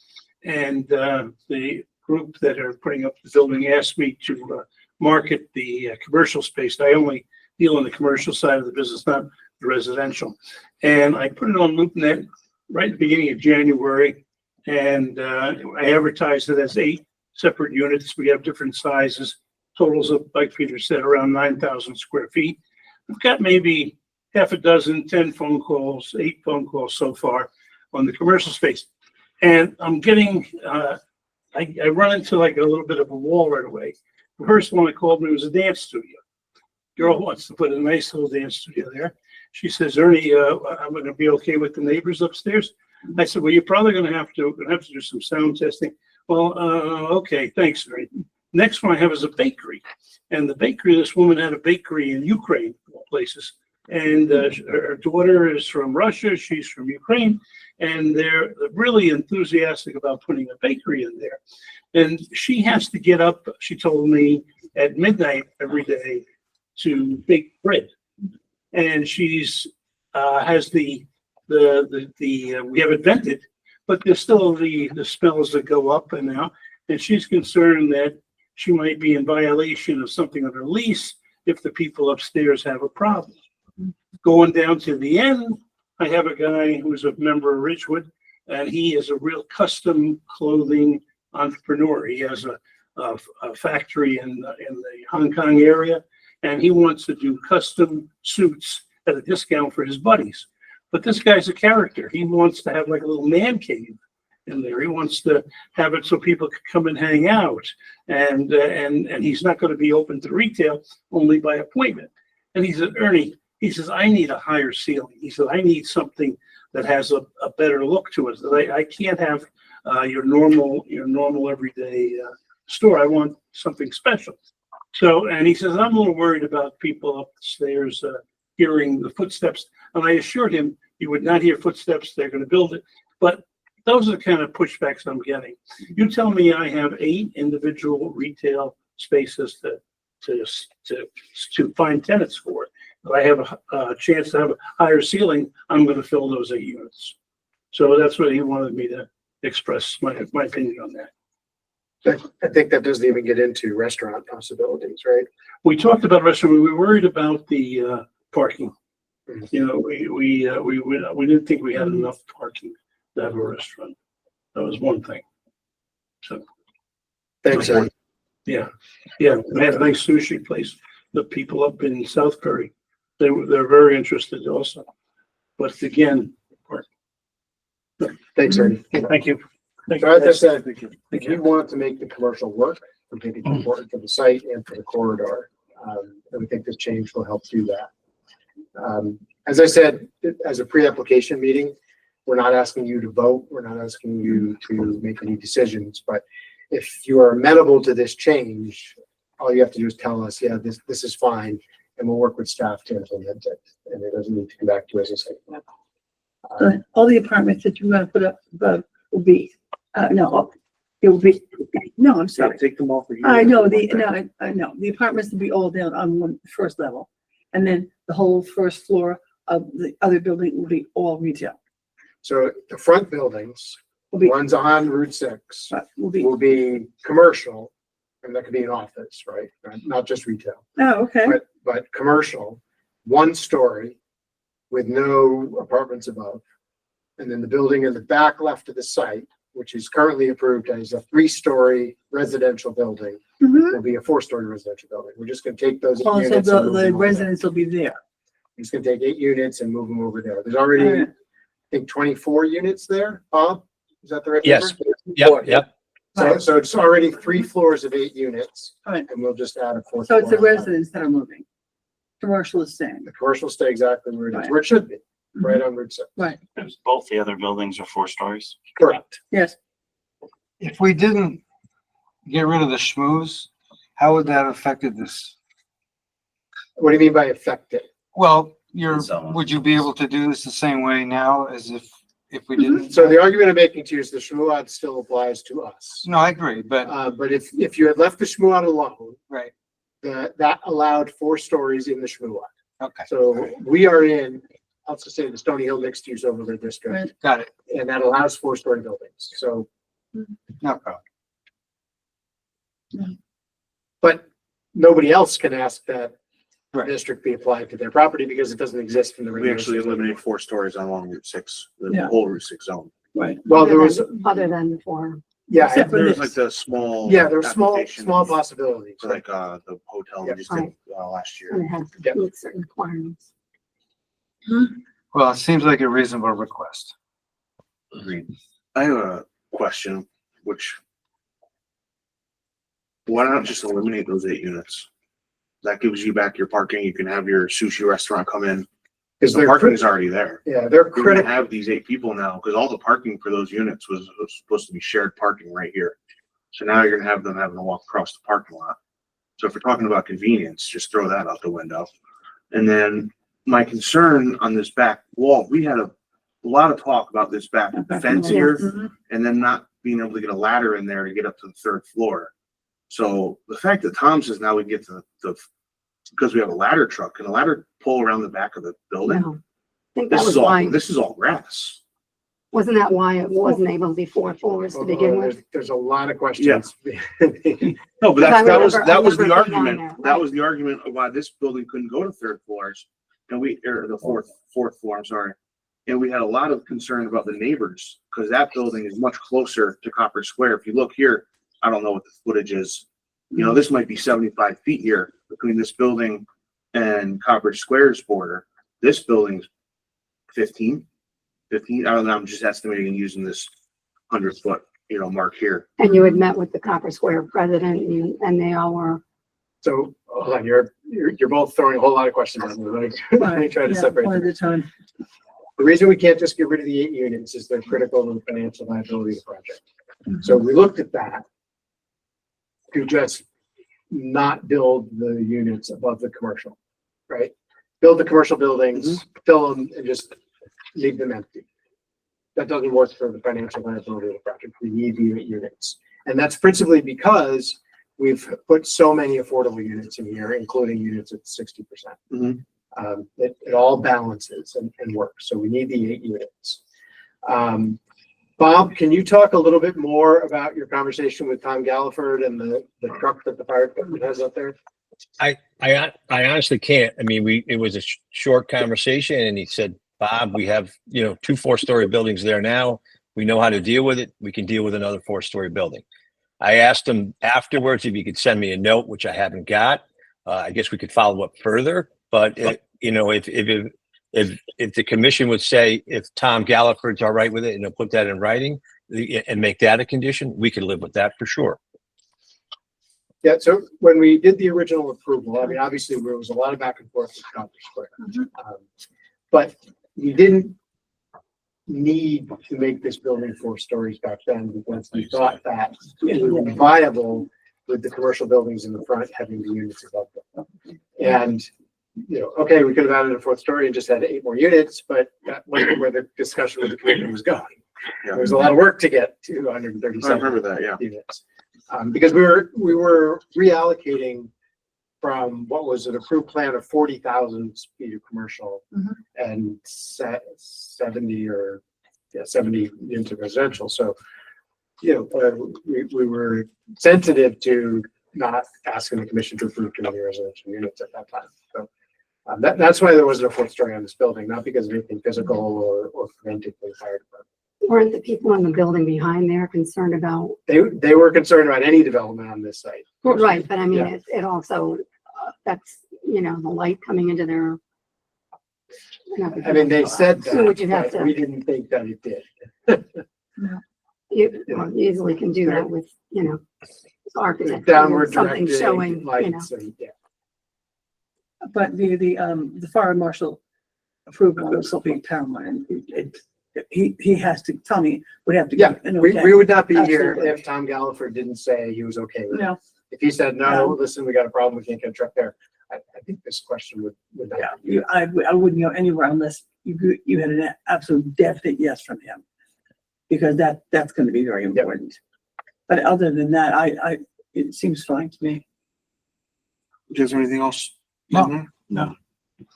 and the group that are putting up the building asked me to market the commercial space. I only deal on the commercial side of the business, not the residential. And I put it on LoopNet right at the beginning of January, and I advertised it as 8 separate units. We have different sizes. Totals of, like Peter said, around 9,000 square feet. I've got maybe half a dozen, 10 phone calls, 8 phone calls so far on the commercial space. And I'm getting, I run into like a little bit of a wall right away. The first one that called me was a dance studio. Girl wants to put a nice little dance studio there. She says, Ernie, I'm going to be okay with the neighbors upstairs. I said, well, you're probably going to have to do some sound testing. Well, okay, thanks, Ernie. Next one I have is a bakery. And the bakery, this woman had a bakery in Ukraine, of all places. And her daughter is from Russia. She's from Ukraine. And they're really enthusiastic about putting a bakery in there. And she has to get up, she told me, at midnight every day to bake bread. And she's has we haven't vented, but there's still the smells that go up and out. And she's concerned that she might be in violation of something of her lease if the people upstairs have a problem. Going down to the end, I have a guy who's a member of Ridgewood, and he is a real custom clothing entrepreneur. He has a factory in the Hong Kong area, and he wants to do custom suits at a discount for his buddies. But this guy's a character. He wants to have like a little man cave in there. He wants to have it so people can come and hang out, and he's not going to be open to retail, only by appointment. And he said, Ernie, he says, I need a higher ceiling. He said, I need something that has a better look to it. I can't have your normal everyday store. I want something special. So, and he says, I'm a little worried about people up the stairs hearing the footsteps. And I assured him you would not hear footsteps. They're going to build it. But those are the kind of pushbacks I'm getting. You tell me I have 8 individual retail spaces to find tenants for. If I have a chance to have a higher ceiling, I'm going to fill those 8 units. So that's what he wanted me to express my opinion on that. I think that doesn't even get into restaurant possibilities, right? We talked about restaurant, we were worried about the parking. You know, we didn't think we had enough parking to have a restaurant. That was one thing. So, Thanks, Ernie. yeah, we have a nice sushi place. The people up in Southbury, they're very interested also. But again, Thanks, Ernie. thank you. Thank So as I you. said, Thank you. if you want to make the commercial work, we think it's important for the site and for the corridor. And we think this change will help do that. As I said, as a pre-application meeting, we're not asking you to vote. We're not asking you to make any decisions, but if you are amenable to this change, all you have to do is tell us, yeah, this is fine, and we'll work with staff to implement it. And it doesn't need to come back to us and say, All the apartments that you want to put up above will be, no, it will be, no, I'm sorry. Take them all for you. I know, I know, the apartments will be all down on one first level. And then the whole first floor of the other building will be all retail. so the front buildings, Will be, ones on Route 6, will be, will be commercial, and that could be an office, right? Not just retail, oh, okay. but commercial, 1 story with no apartments above. And then the building in the back left of the site, which is currently approved as a 3-story residential building, Mhm. will be a 4-story residential building. We're just gonna take those Also, units. and move the them over there. residents will be there. He's gonna take 8 units and move them over there. There's already, I Alright. think, 24 units there. Bob, is that the right Yes. number? Yep. So it's already 3 floors of 8 units, Alright. and we'll just add a 4th. So it's the floor. residents that are moving. Commercial is staying. The commercial stay exactly where it is, Right. where it should be, right on Route 6. Right, Both the other buildings are 4 stories. Correct. yes. If we didn't get rid of the schmooze, how would that have affected this? What do you mean by affected? Well, Zone. would you be able to do this the same way now as if we didn't? So the argument I'm making to you is the shmuad still applies to us. No, I agree, but, But if you had left the shmuad alone, right, that allowed 4 stories in the shmuad. okay, So we are in, I'll just say the Stony Hill mixed use overlay district, Right. got it, and that allows 4-story buildings. So, no problem. but nobody else can ask that Right. district be applied to their property because it doesn't exist in the We actually regulations. eliminated 4 stories along Route 6, the Yeah. whole Route 6 zone. Right. Well, there was, Other than for, yeah, Except for There was this. like the small. yeah, there were small applications possibilities. for like, the hotel we just did, last year. and it has Yep. to meet certain requirements. Well, it seems like a reasonable request. Agreed. I have a question, which. Why not just eliminate those 8 units? That gives you back your parking. You can have your sushi restaurant come in. Because The they're, parking is already there. yeah, they're You're gonna critical. have these 8 people now, because all the parking for those units was supposed to be shared parking right here. So now you're gonna have them having to walk across the parking lot. So if we're talking about convenience, just throw that out the window. And then my concern on this back wall, we had a lot of talk about this back fence here, Mhm. and then not being able to get a ladder in there to get up to the 3rd floor. So the fact that Tom says now we get to because we have a ladder truck, can a ladder pull around the back of the building? No. I think that was This is all grass. wasn't that why it wasn't able to be 4 floors to begin with? There's a lot of questions. No, but Because I that was remember the being on argument. there, That right. was the argument of why this building couldn't go to 3rd floors. And or the fourth floor, I'm sorry. And we had a lot of concern about the neighbors, because that building is much closer to Copper Square. If you look here, I don't know what the footage is. You know, this might be 75 feet here between this building and Copper Square's border. This building's 15. I don't know, I'm just estimating using this 100-foot, mark here. And you had met with the Copper Square president and they all were, So, hold on, you're both throwing a whole lot of questions at me. Let me try to Yeah, separate one at them. a time. The reason we can't just get rid of the 8 units is they're critical to the financial viability of the project. So we looked at that to just not build the units above the commercial, right? Build the commercial buildings, fill them, and just leave them empty. That doesn't work for the financial viability of the project. We need the 8 units. And that's principally because we've put so many affordable units in here, including units at 60%. Mhm. It all balances and works. So we need the 8 units. Bob, can you talk a little bit more about your conversation with Tom Galliford and the truck that the fire department has up there? I honestly can't. I mean, it was a short conversation and he said, Bob, we have, 2 4-story buildings there now. We know how to deal with it. We can deal with another 4-story building. I asked him afterwards if he could send me a note, which I haven't got. I guess we could follow up further, but if the commission would say, if Tom Galliford's all right with it and he'll put that in writing and make that a condition, we could live with that for sure. Yeah, so when we did the original approval, I mean, obviously there was a lot of back and forth with Conference Square. But we didn't need to make this building 4 stories back then because we thought that it would be viable with the commercial buildings in the front having the units above them. And, okay, we could have added a 4th story and just had 8 more units, but that wasn't where the discussion with the commission was going. Yeah. There was a lot of work to get to I 137 remember that, yeah. units. Because we were reallocating from what was an approved plan of 40,000 feet of commercial and 70 units of residential. So, we were sensitive to not asking the commission to approve too many residential units at that time. So that's why there wasn't a 4th story on this building, not because of anything physical or preventing the fire department. Weren't the people in the building behind there concerned about? They were concerned about any development on this site. Right, but I mean, Yeah. it also, that's, the light coming into their. I mean, they said So would you that, have but to- we didn't think that it did. You easily can do that with, architecture. Downward Something directed showing, lights and, yeah. But the fire marshal approval will still be paramount. He has to, Tommy would have to. Yeah, give an we okay. would not be here Absolutely. if Tom Galliford didn't say he was okay with it. No, If he said, Yeah. no, listen, we got a problem, we can't get a truck there. I think this question would not. yeah, I wouldn't go anywhere unless you had an absolute definite yes from him. Because that's gonna be very important. But other than that, it seems fine to me. Is there anything else? No.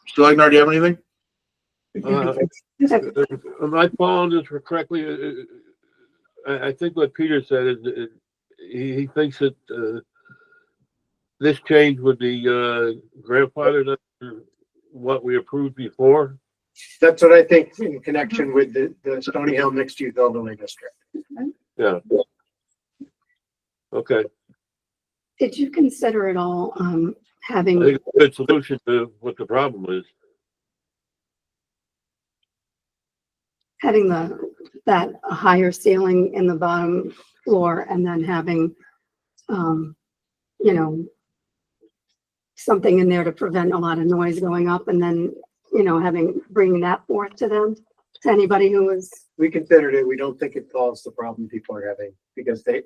Still, Agnar, do you have anything? Am I following this correctly? I think what Peter said is he thinks that this change would be grandfathered under what we approved before. That's what I think in connection with the Stony Hill mixed use overlay district. Yeah. Okay. Did you consider at all, I having, think it's a good solution to what the problem is. having that higher ceiling in the bottom floor and then having, something in there to prevent a lot of noise going up and then, bringing that forth to them, to anybody who was, We considered it. We don't think it solves the problem people are having because they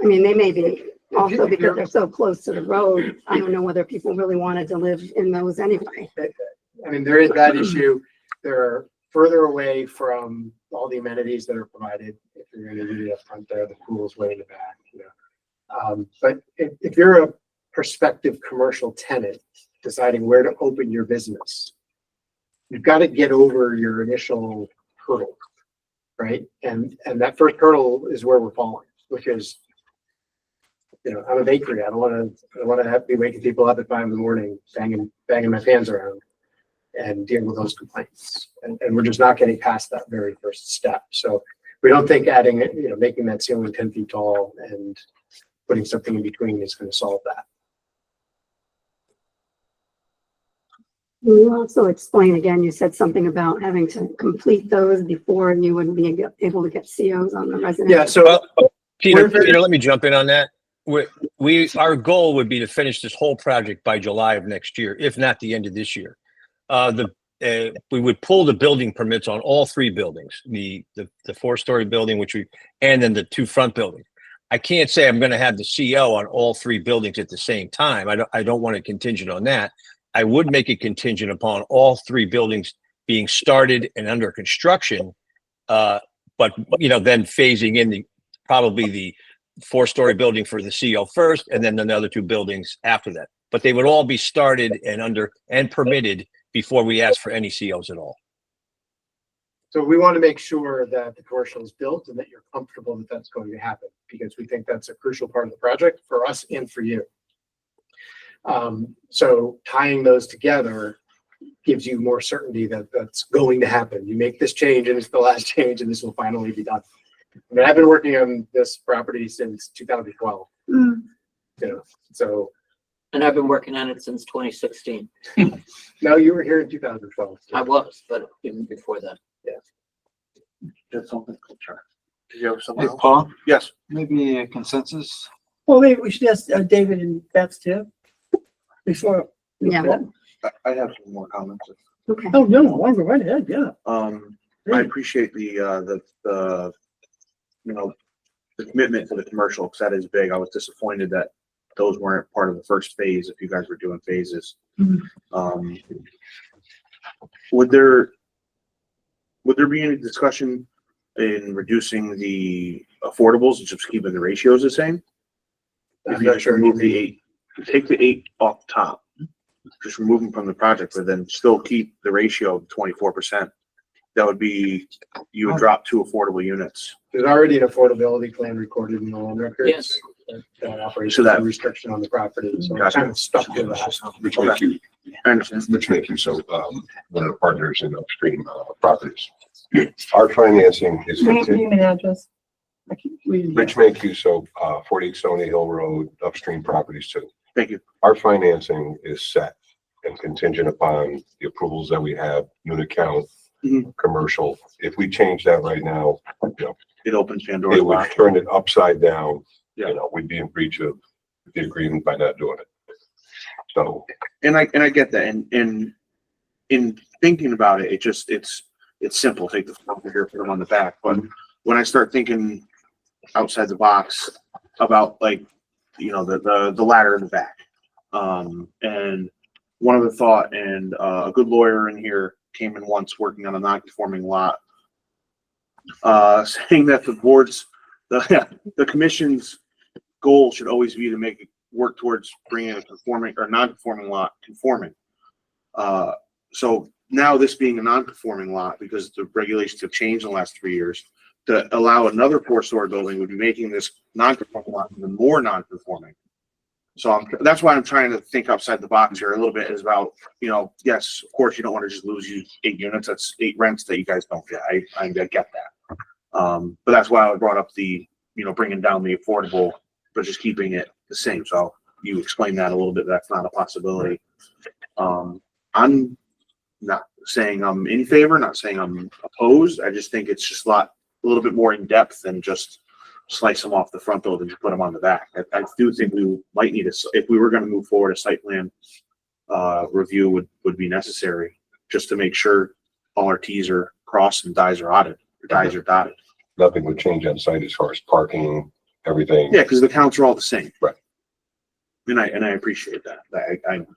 they may be also because they're so close to the road. I don't know whether people really wanted to live in those anyway. there is that issue. They're further away from all the amenities that are provided. If you're going to do it up front there, the pool's way in the back, But if you're a prospective commercial tenant deciding where to open your business, you've got to get over your initial hurdle, right? And that first hurdle is where we're falling, which is, I'm a bakery. I don't want to have to be waking people up at 5 a.m, banging my fans around and dealing with those complaints. And we're just not getting past that very first step. So we don't think adding it, making that ceiling 10 feet tall and putting something in between is going to solve that. Will you also explain again, you said something about having to complete those before you would be able to get COs on the residential. Yeah, so Peter, let me jump in on that. Our goal would be to finish this whole project by July of next year, if not the end of this year. We would pull the building permits on all 3 buildings, the 4-story building, and then the 2 front buildings. I can't say I'm going to have the CO on all 3 buildings at the same time. I don't want it contingent on that. I would make it contingent upon all 3 buildings being started and under construction. But then phasing in probably the 4-story building for the CO first, and then another 2 buildings after that. But they would all be started and permitted before we ask for any COs at all. So we want to make sure that the commercial is built and that you're comfortable that that's going to happen, because we think that's a crucial part of the project for us and for you. So tying those together gives you more certainty that that's going to happen. You make this change and it's the last change and this will finally be done. I mean, I've been working on this property since 2012. You know, so. And I've been working on it since 2016. No, you were here in 2012. I was, but even before that. Did something? Sure. Did you have something Hey, else? Paul, Yes. maybe a consensus? Well, maybe we should ask David and Beth too. Before. Yeah. I have some more comments. Okay. Oh, no, go right ahead, yeah. I appreciate the, you know, the commitment to the commercial, because that is big. I was disappointed that those weren't part of the first phase, if you guys were doing phases. Mhm. Would there be any discussion in reducing the affordables and just keeping the ratios the same? If I'm you not just sure. remove the 8, take the 8 off the top, just remove them from the project, but then still keep the ratio of 24%. That would be, you would drop 2 affordable units. There's already an affordability plan recorded in the land records. Yes. That operates So that- as a restriction on the property, so we're Gotcha. kind of stuck with that. Which makes you, I understand. which makes you so, one of the partners in upstream properties. Our financing is, Name and address. I keep reading. which make you so, 48 Stony Hill Road, upstream properties too. Thank you. Our financing is set and contingent upon the approvals that we have, unit count, Mhm. commercial. If we change that right now, you know, It opens Pandora's it would box. turn it upside down. Yeah. You know, we'd be in breach of the agreement by not doing it. So, And I get that, and in thinking about it, it's simple, take the front here, put them on the back, but when I start thinking outside the box about, like, you know, the ladder in the back, and one other thought, and a good lawyer in here came in once working on a non-conforming lot, saying that the commission's goal should always be to make it work towards bringing a conforming or non-conforming lot conforming. So now this being a non-conforming lot, because the regulations have changed in the last 3 years, to allow another 4-story building would be making this non-conforming lot even more non-conforming. So that's why I'm trying to think outside the box here a little bit, is about, you know, yes, of course, you don't want to just lose you 8 units. That's 8 rents that you guys don't get. I get that. But that's why I brought up the, you know, bringing down the affordable, but just keeping it the same. So you explain that a little bit. That's not a possibility. I'm not saying I'm in favor, not saying I'm opposed. I just think it's just a little bit more in depth than just slice them off the front door and just put them on the back. I do think we might need if we were going to move forward, a site plan review would be necessary, just to make sure all our T's are crossed and I's are dotted. nothing would change on site as far as parking, everything. Yeah, because the counts are all the same. Right. And I appreciate that.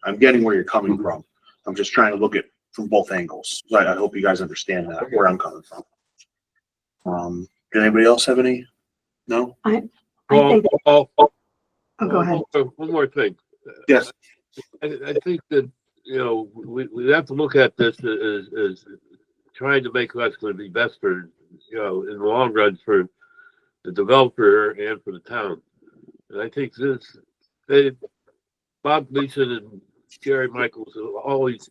I'm getting where you're coming from. I'm just trying to look at from both angles. So I hope you guys understand that, where I'm coming from. Did anybody else have any? No? I think, Oh, oh, go ahead. One more thing. Yes. I think that, you know, we have to look at this as trying to make what's going to be best for, you know, in the long run for the developer and for the town. And I think Bob Gleason and Gary Michaels have always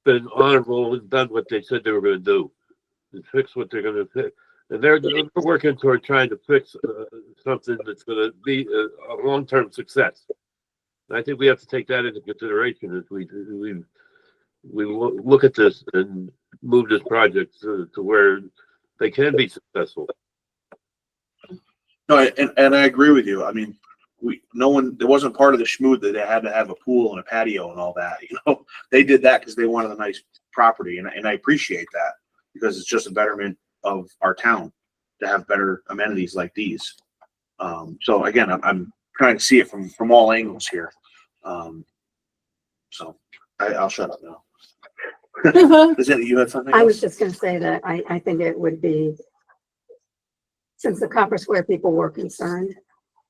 been honorable and done what they said they were going to do, and fix what they're going to fix. And they're working toward trying to fix something that's going to be a long-term success. And I think we have to take that into consideration as we look at this and move this project to where they can be successful. No, and I agree with you. I mean, it wasn't part of the schmood that they had to have a pool and a patio and all that. You know, they did that because they wanted a nice property, and I appreciate that, because it's just a betterment of our town to have better amenities like these. So again, I'm trying to see it from all angles here. So I'll shut up now. Is it, you had something I else? was just gonna say that I think it would be, since the Copper Square people were concerned,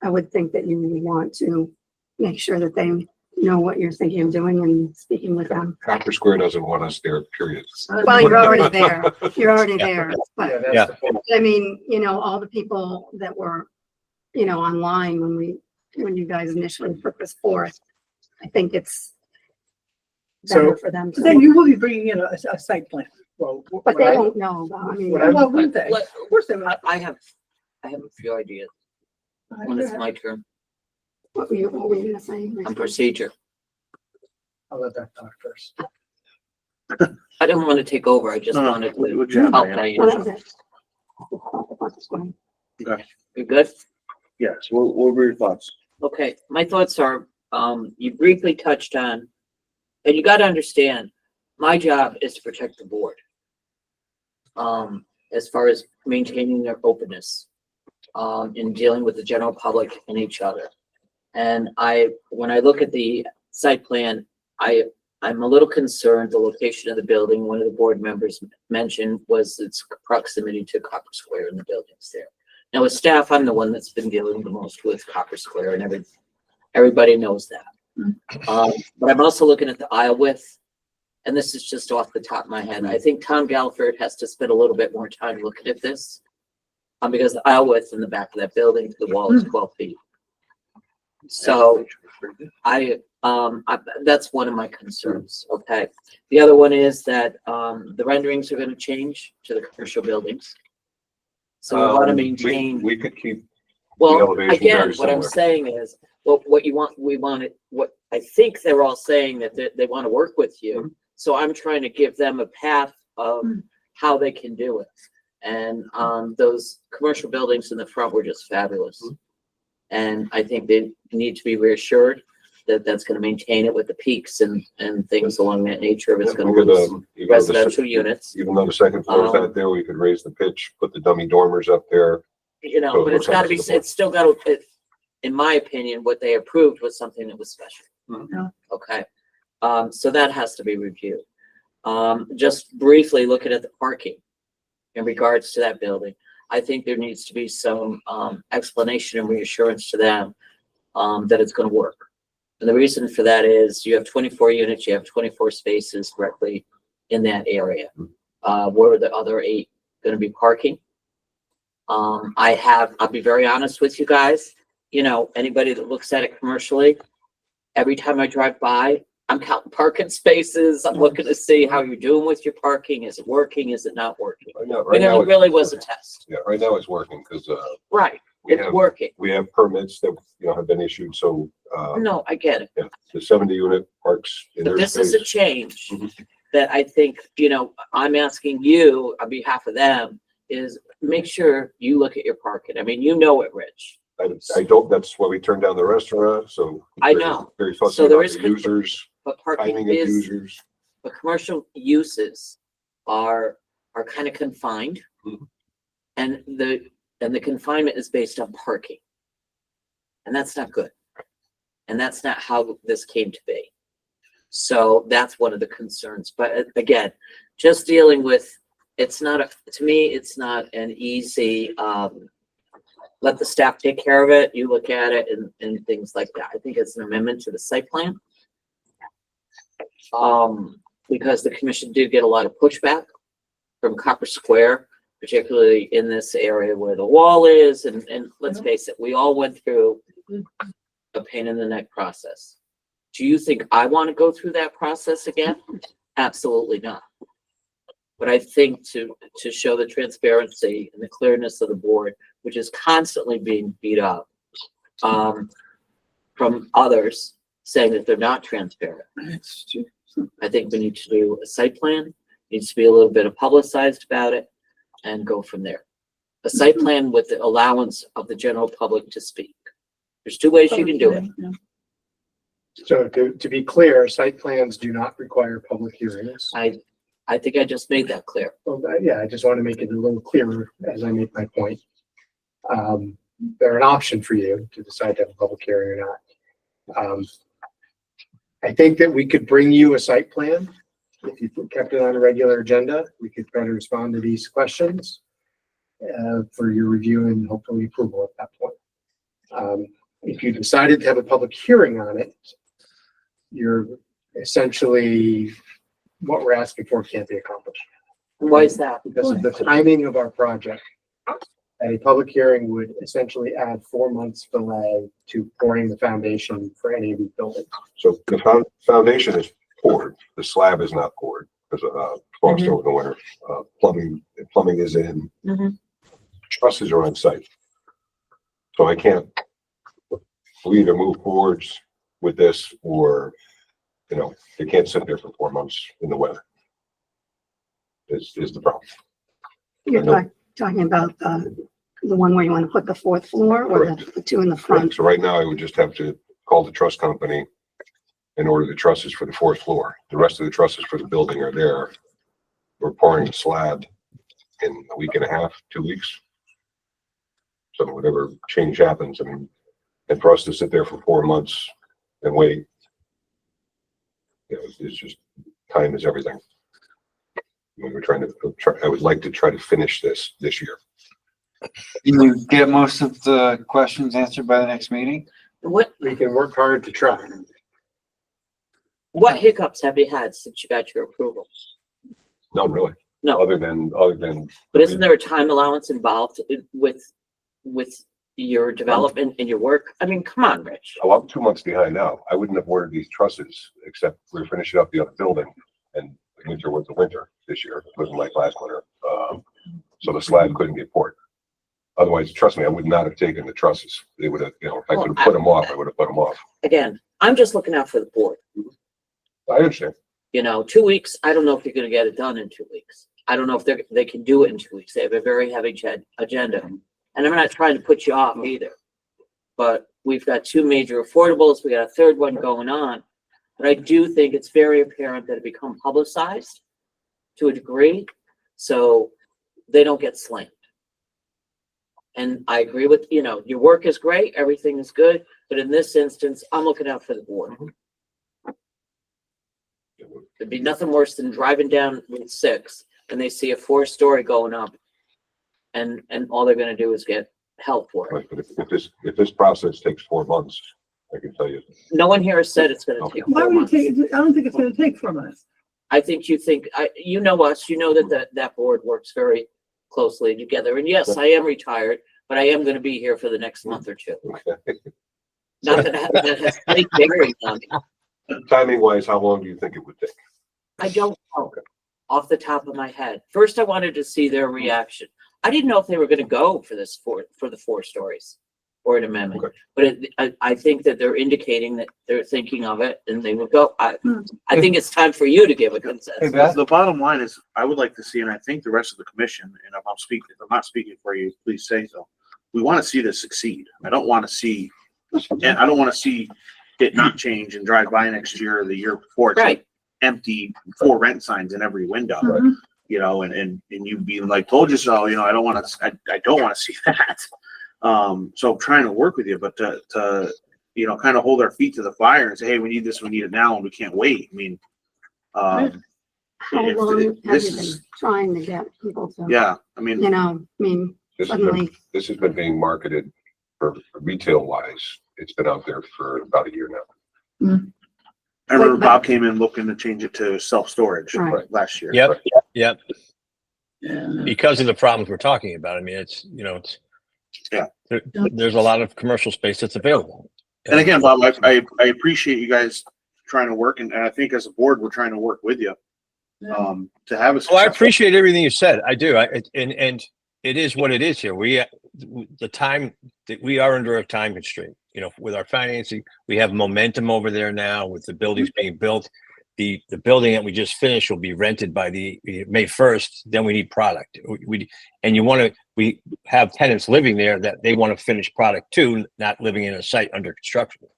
I would think that you would want to make sure that they know what you're thinking of doing and speaking with them. Copper Square doesn't want us there, period. Well, you're already there. You're already there. Yeah, But that's Yeah. the point. I mean, all the people that were, online when you guys initially put this forth, I think it's better So- for them Then to, you will be bringing in a site plan. Well, but they won't know about, What I- Well, wouldn't they? Let- Of course they will. I have a few ideas when it's my turn what were you gonna say? on procedure. I'll let that talk first. I don't want to take over. I just No, no, wanted what to you have, help Diane? Well, that Diane. was it. Okay. You good? Yes, what were your thoughts? Okay, my thoughts are, you briefly touched on, and you gotta understand, my job is to protect the board. As far as maintaining their openness, in dealing with the general public and each other. And when I look at the site plan, I'm a little concerned, the location of the building, one of the board members mentioned was its proximity to Copper Square and the buildings there. Now with staff, I'm the one that's been dealing the most with Copper Square and everybody knows that. But I'm also looking at the aisle width, and this is just off the top of my head. I think Tom Galliford has to spend a little bit more time looking at this. Because the aisle width in the back of that building to the wall is 12 feet. So that's one of my concerns, okay? The other one is that, the renderings are gonna change to the commercial buildings. So we wanna maintain. We could keep, Well, elevation again, very what I'm similar. saying is, what you want, we want it, what I think they're all saying that they want to work with you. So I'm trying to give them a path of how they can do it. And, those commercial buildings in the front were just fabulous. And I think they need to be reassured that that's going to maintain it with the peaks and things along that nature of it's going to lose residential units. Even though the second floor is not there, we could raise the pitch, put the dummy dormers up there. So But it it's looks gotta like be, it's the- it's still gotta, in my opinion, what they approved was something that was special. Yeah. Okay, so that has to be reviewed. Just briefly looking at the parking in regards to that building, I think there needs to be some, explanation and reassurance to them, that it's gonna work. And the reason for that is you have 24 units, you have 24 spaces directly in that area. Where are the other 8 gonna be parking? I'll be very honest with you guys, anybody that looks at it commercially, every time I drive by, I'm counting parking spaces. I'm looking to see how you're doing with your parking. Is it working? Is it not working? Right now, Because it really was a test. Yeah, right now it's working because, Right, we it's have, working. we have permits that, have been issued, so, No, I get it. yeah, the 70 unit parks in But their this is a space. change Mhm. that I think, I'm asking you on behalf of them is make sure you look at your parking. I mean, you know it, Rich. I don't, that's why we turned down the restaurant, so. I know. Very fussy So there about is the users, But parking timing of is, users. but commercial uses are kind of confined. Mhm. And the confinement is based on parking. And that's not good. And that's not how this came to be. So that's one of the concerns. But again, just dealing with, to me, it's not an easy, let the staff take care of it. You look at it and things like that. I think it's an amendment to the site plan. Because the commission did get a lot of pushback from Copper Square, particularly in this area where the wall is. And let's face it, we all went through a pain in the neck process. Do you think I want to go through that process again? Absolutely not. But I think to show the transparency and the clearness of the board, which is constantly being beat up from others saying that they're not transparent. I think we need to do a site plan, needs to be a little bit of publicized about it and go from there. A site plan with the allowance of the general public to speak. There's 2 ways you can do it. So to be clear, site plans do not require public hearings. I think I just made that clear. Well, yeah, I just want to make it a little clearer as I make my point. They're an option for you to decide to have a public hearing or not. I think that we could bring you a site plan. If you kept it on a regular agenda, we could try to respond to these questions for your review and hopefully approval at that point. If you decided to have a public hearing on it, you're essentially, what we're asking for can't be accomplished. Why is that? Because of the timing of our project. A public hearing would essentially add 4 months delay to pouring the foundation for any of these buildings. So the foundation is poured, the slab is not poured, because frost over the winter. Plumbing is in, trusses are on site. So I can't, we either move forwards with this or, you know, they can't sit there for 4 months in the weather. Is the problem. You're talking about the one where you want to put the 4th floor or the 2 in the front? So right now I would just have to call the truss company and order the trusses for the 4th floor. The rest of the trusses for the building are there. We're pouring the slab in a week and a half, 2 weeks. So whatever change happens, I mean, and for us to sit there for 4 months and wait, you know, it's just, time is everything. We were trying to, I would like to try to finish this year. Can you get most of the questions answered by the next meeting? What, We can work hard to try. what hiccups have you had since you got your approval? No, really. No. Other than, But isn't there a time allowance involved with your development and your work? I mean, come on, Rich. oh, I'm 2 months behind now. I wouldn't have ordered these trusses, except we're finishing up the other building, and the winter was the winter this year. It wasn't like last winter. So the slab couldn't get poured. Otherwise, trust me, I would not have taken the trusses. They would have, you know, if I could have put them off, I would have put them off. Again, I'm just looking out for the board. I understand. You know, 2 weeks, I don't know if you're gonna get it done in 2 weeks. I don't know if they can do it in 2 weeks. They have a very heavy agenda. And I'm not trying to put you off either. But we've got 2 major affordables. We got a 3rd one going on. But I do think it's very apparent that it become publicized to a degree, so they don't get slammed. And I agree with, you know, your work is great, everything is good, but in this instance, I'm looking out for the board. There'd be nothing worse than driving down Route 6 and they see a 4-story going up and all they're gonna do is get help for it. But if this process takes 4 months, I can tell you. No one here has said it's gonna take Why 4 would it months. take, I don't think it's gonna take 4 months. I think you know us, you know that board works very closely together. And yes, I am retired, but I am gonna be here for the next month or 2. Not that has any bearing on me. Timing wise, how long do you think it would take? I don't know off the top of my head. First, I wanted to see their reaction. I didn't know if they were gonna go for this for the 4 stories or an amendment. Okay. But I think that they're indicating that they're thinking of it and they would go. I think it's time for you to give a consensus. The bottom line is, I would like to see, and I think the rest of the commission, and if I'm not speaking for you, please say so. We want to see this succeed. I don't want to see it not change and drive by next year or the year before. It's like empty for rent signs in every window. Right. You know, and you being like, told you so, you know, I don't want to see that. So I'm trying to work with you, but to you know, kind of hold our feet to the fire and say, hey, we need this, we need it now, and we can't wait. I mean, How long have this you been is, trying to get people to? yeah, I mean, You know, I mean, suddenly, This has been being marketed for retail wise. It's been out there for about a year now. I remember Bob came in looking to change it to self-storage Right. last year. Yep. Because of the problems we're talking about. I mean, it's, you know, there's a lot of commercial space that's available. And again, Bob, I appreciate you guys trying to work, and I think as a board, we're trying to work with you. To have a. Oh, I appreciate everything you said. I do. And it is what it is here. The time that we are under a time constraint, you know, with our financing, we have momentum over there now with the buildings being built. The building that we just finished will be rented by the May 1st. Then we need product. We have tenants living there that they want to finish product too, not living in a site under construction.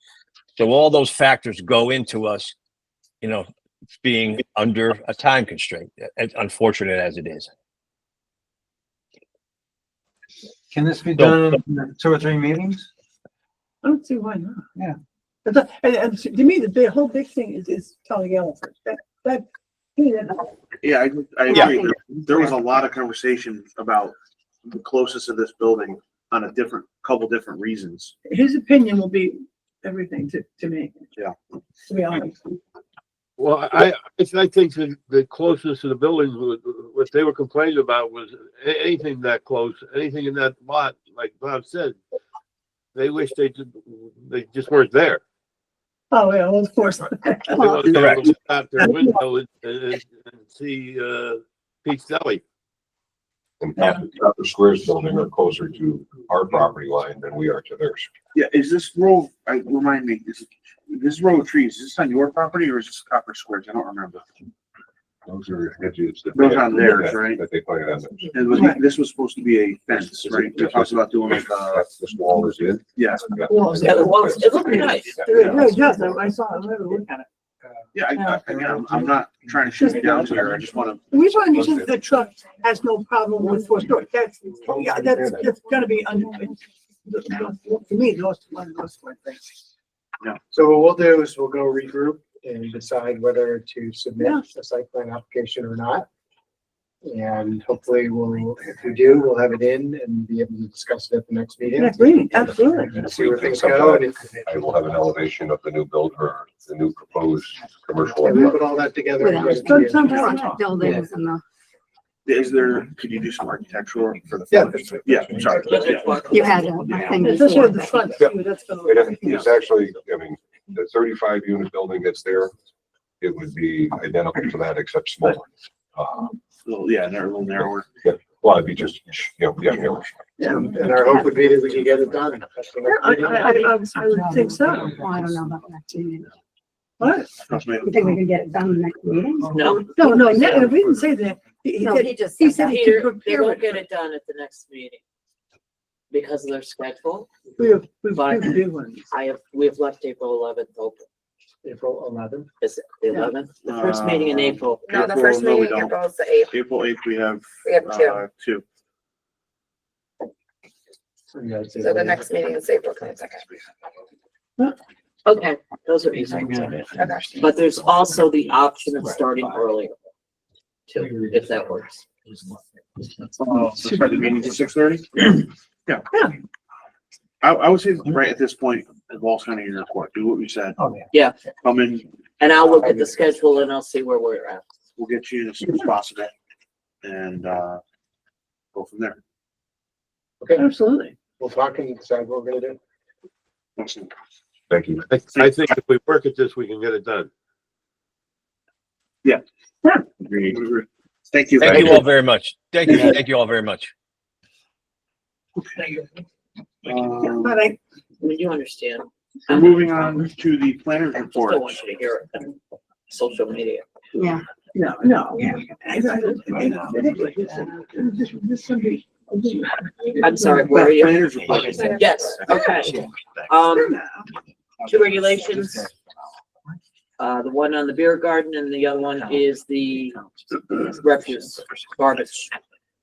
So all those factors go into us, you know, being under a time constraint, as unfortunate as it is. Can this be done in 2 or 3 meetings? I don't see why not. Yeah. But and to me, the whole big thing is Kelly Gallagher. That. Yeah, I agree. There was a lot of conversation about the closest of this building on a couple different reasons. His opinion will be everything to me. Yeah. To be honest. Well, I think that the closeness to the buildings, what they were complaining about was anything that close, anything in that lot, like Bob said, they wish they just weren't there. Oh, yeah, well, of course. They want to be able Correct. to look out their window and see, Pete's Deli. And Copper Square's building are closer to our property line than we are to theirs. Yeah, is this row, remind me, is this row of trees, is this on your property or is this Copper Squares? I don't remember. Those are hedges. that Those they- on theirs, that- right? That they planted on theirs. And this was supposed to be a fence, right? We talked about doing like, That's this wall is in. yeah. Well, Yeah, the walls, it looked nice. No, it does. I saw it. I never looked at it. Yeah, again, I'm not trying to shoot you down here. I just want to, We just want to make sure that the truck has no problem with four storage. That's gonna be under, for me, those, one of those four things. So what we'll do is we'll go regroup and decide whether to submit a site plan application or not. And hopefully if we do, we'll have it in and be able to discuss it at the next meeting. Next meeting, absolutely. And see where things go. And if I will have an elevation of the new build or the new proposed commercial. we put all that together. With and the get it to you. front buildings and the, is there, could you do some architectural for the? Yeah, front? Yeah, sorry. Yeah. you had a thing Especially at the before. front, too, that's gonna. It's actually, I mean, the 35 unit building that's there, it would be identical to that except smaller. Yeah, they're a little narrower. Well, it'd be just, yeah. And our hope would be that we can get it done. That's the next meeting. I would think so. Well, I don't know about the next meeting. What? You think we can get it done in the next meeting? No, No, we didn't say that. No, he just He said said that. he Peter, could they prepare won't it. get it done at the next meeting. Because of their schedule, We have But- big ones. we've left April 11th open. April 11th. Is it the 11th? The first meeting in April. No, the April, first no, we meeting in don't. April is the 8th. April 8th, we have, We have two. two. So the next meeting is April 22nd. Okay, those are easy. Okay. But there's also the option of starting earlier. Too, if that works. Start the meeting at 6:30? Yeah. I would say right at this point, the ball's kind of in your court. Do what we said. Oh, Yeah, Come in, and I'll look at the schedule and I'll see where we're at. we'll get you in as soon as possible and, go from there. Okay, Absolutely. we'll talk and decide what we're gonna do. Excellent. Thank you. I think if we work at this, we can get it done. Agreed. Thank you. Thank you all very much. Thank you all very much. But I, You understand? We're moving on to the planner's I just report. don't want you to hear it on social media. Yeah. no. I'm sorry, where are you? Planner's report. Yes, okay. Two regulations. The one on the beer garden and the other one is the refuse garbage.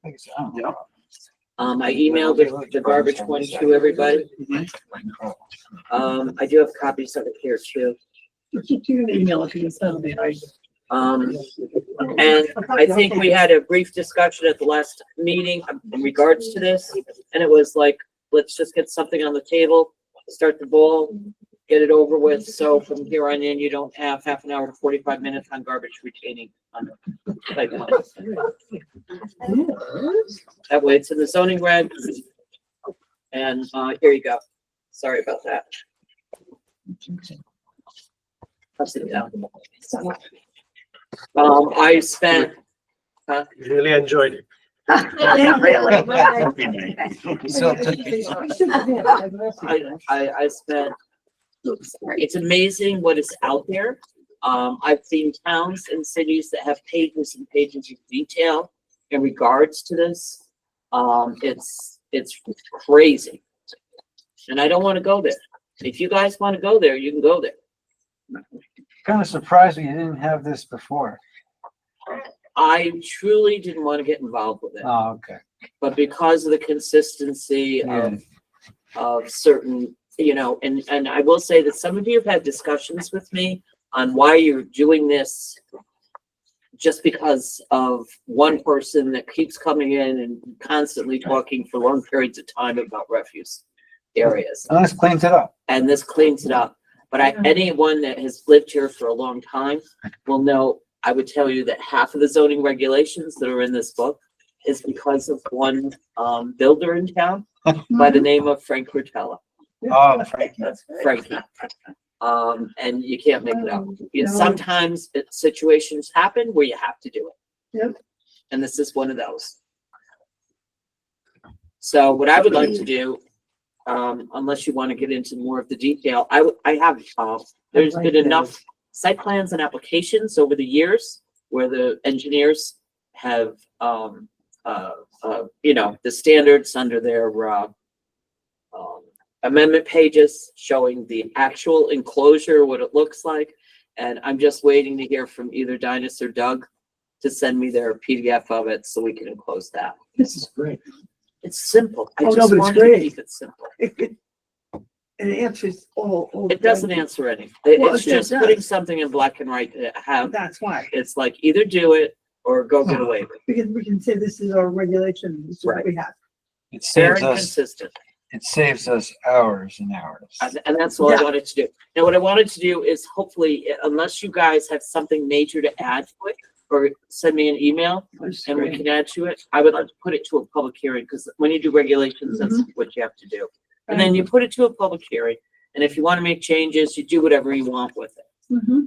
Yeah. I emailed the garbage one to everybody. I do have copies of it here too. You can email it to us, that'll be nice. And I think we had a brief discussion at the last meeting in regards to this, and it was like, let's just get something on the table, start the ball, get it over with, so from here on in, you don't have half an hour to 45 minutes on garbage retaining. That way it's in the zoning regs. And, here you go. Sorry about that. I'll sit down. I spent, Really enjoyed it. I spent, it's amazing what is out there. I've seen towns and cities that have pages and pages of detail in regards to this. It's crazy. And I don't want to go there. If you guys want to go there, you can go there. Kind of surprised me you didn't have this before. I truly didn't want to get involved with it. Oh, okay. But because of the consistency of certain, you know, and I will say that some of you have had discussions with me on why you're doing this just because of one person that keeps coming in and constantly talking for long periods of time about refuse. areas. Oh, this cleans it up. And this cleans it up. But anyone that has lived here for a long time will know, I would tell you that half of the zoning regulations that are in this book is because of one, builder in town by the name of Frank Rotella. Oh, That's Frankie. And you can't make it up. Sometimes situations happen where you have to do it. Yep. And this is one of those. So what I would like to do, unless you want to get into more of the detail, I have, there's been enough site plans and applications over the years where the engineers have, the standards under their, amendment pages showing the actual enclosure, what it looks like. And I'm just waiting to hear from either Dinus or Doug to send me their PDF of it so we can enclose that. This is great. It's simple. I Oh, no, just but it's wanted to great. keep it simple. It answers all. It doesn't answer anything. Well, It's it just does. putting something in black and white to have, That's why. it's like either do it or go get away with it. We can say this is our regulation, this is what we have. It Very saves us, consistent. it saves us hours and hours. And that's all I Yeah. wanted to do. Now, what I wanted to do is hopefully, unless you guys have something major to add to it, or send me an email and we can add to it, I would like to put it to a public hearing, because when you do regulations, that's what you have to do. And then you put it to a public hearing, and if you want to make changes, you do whatever you want with it Mm-hmm.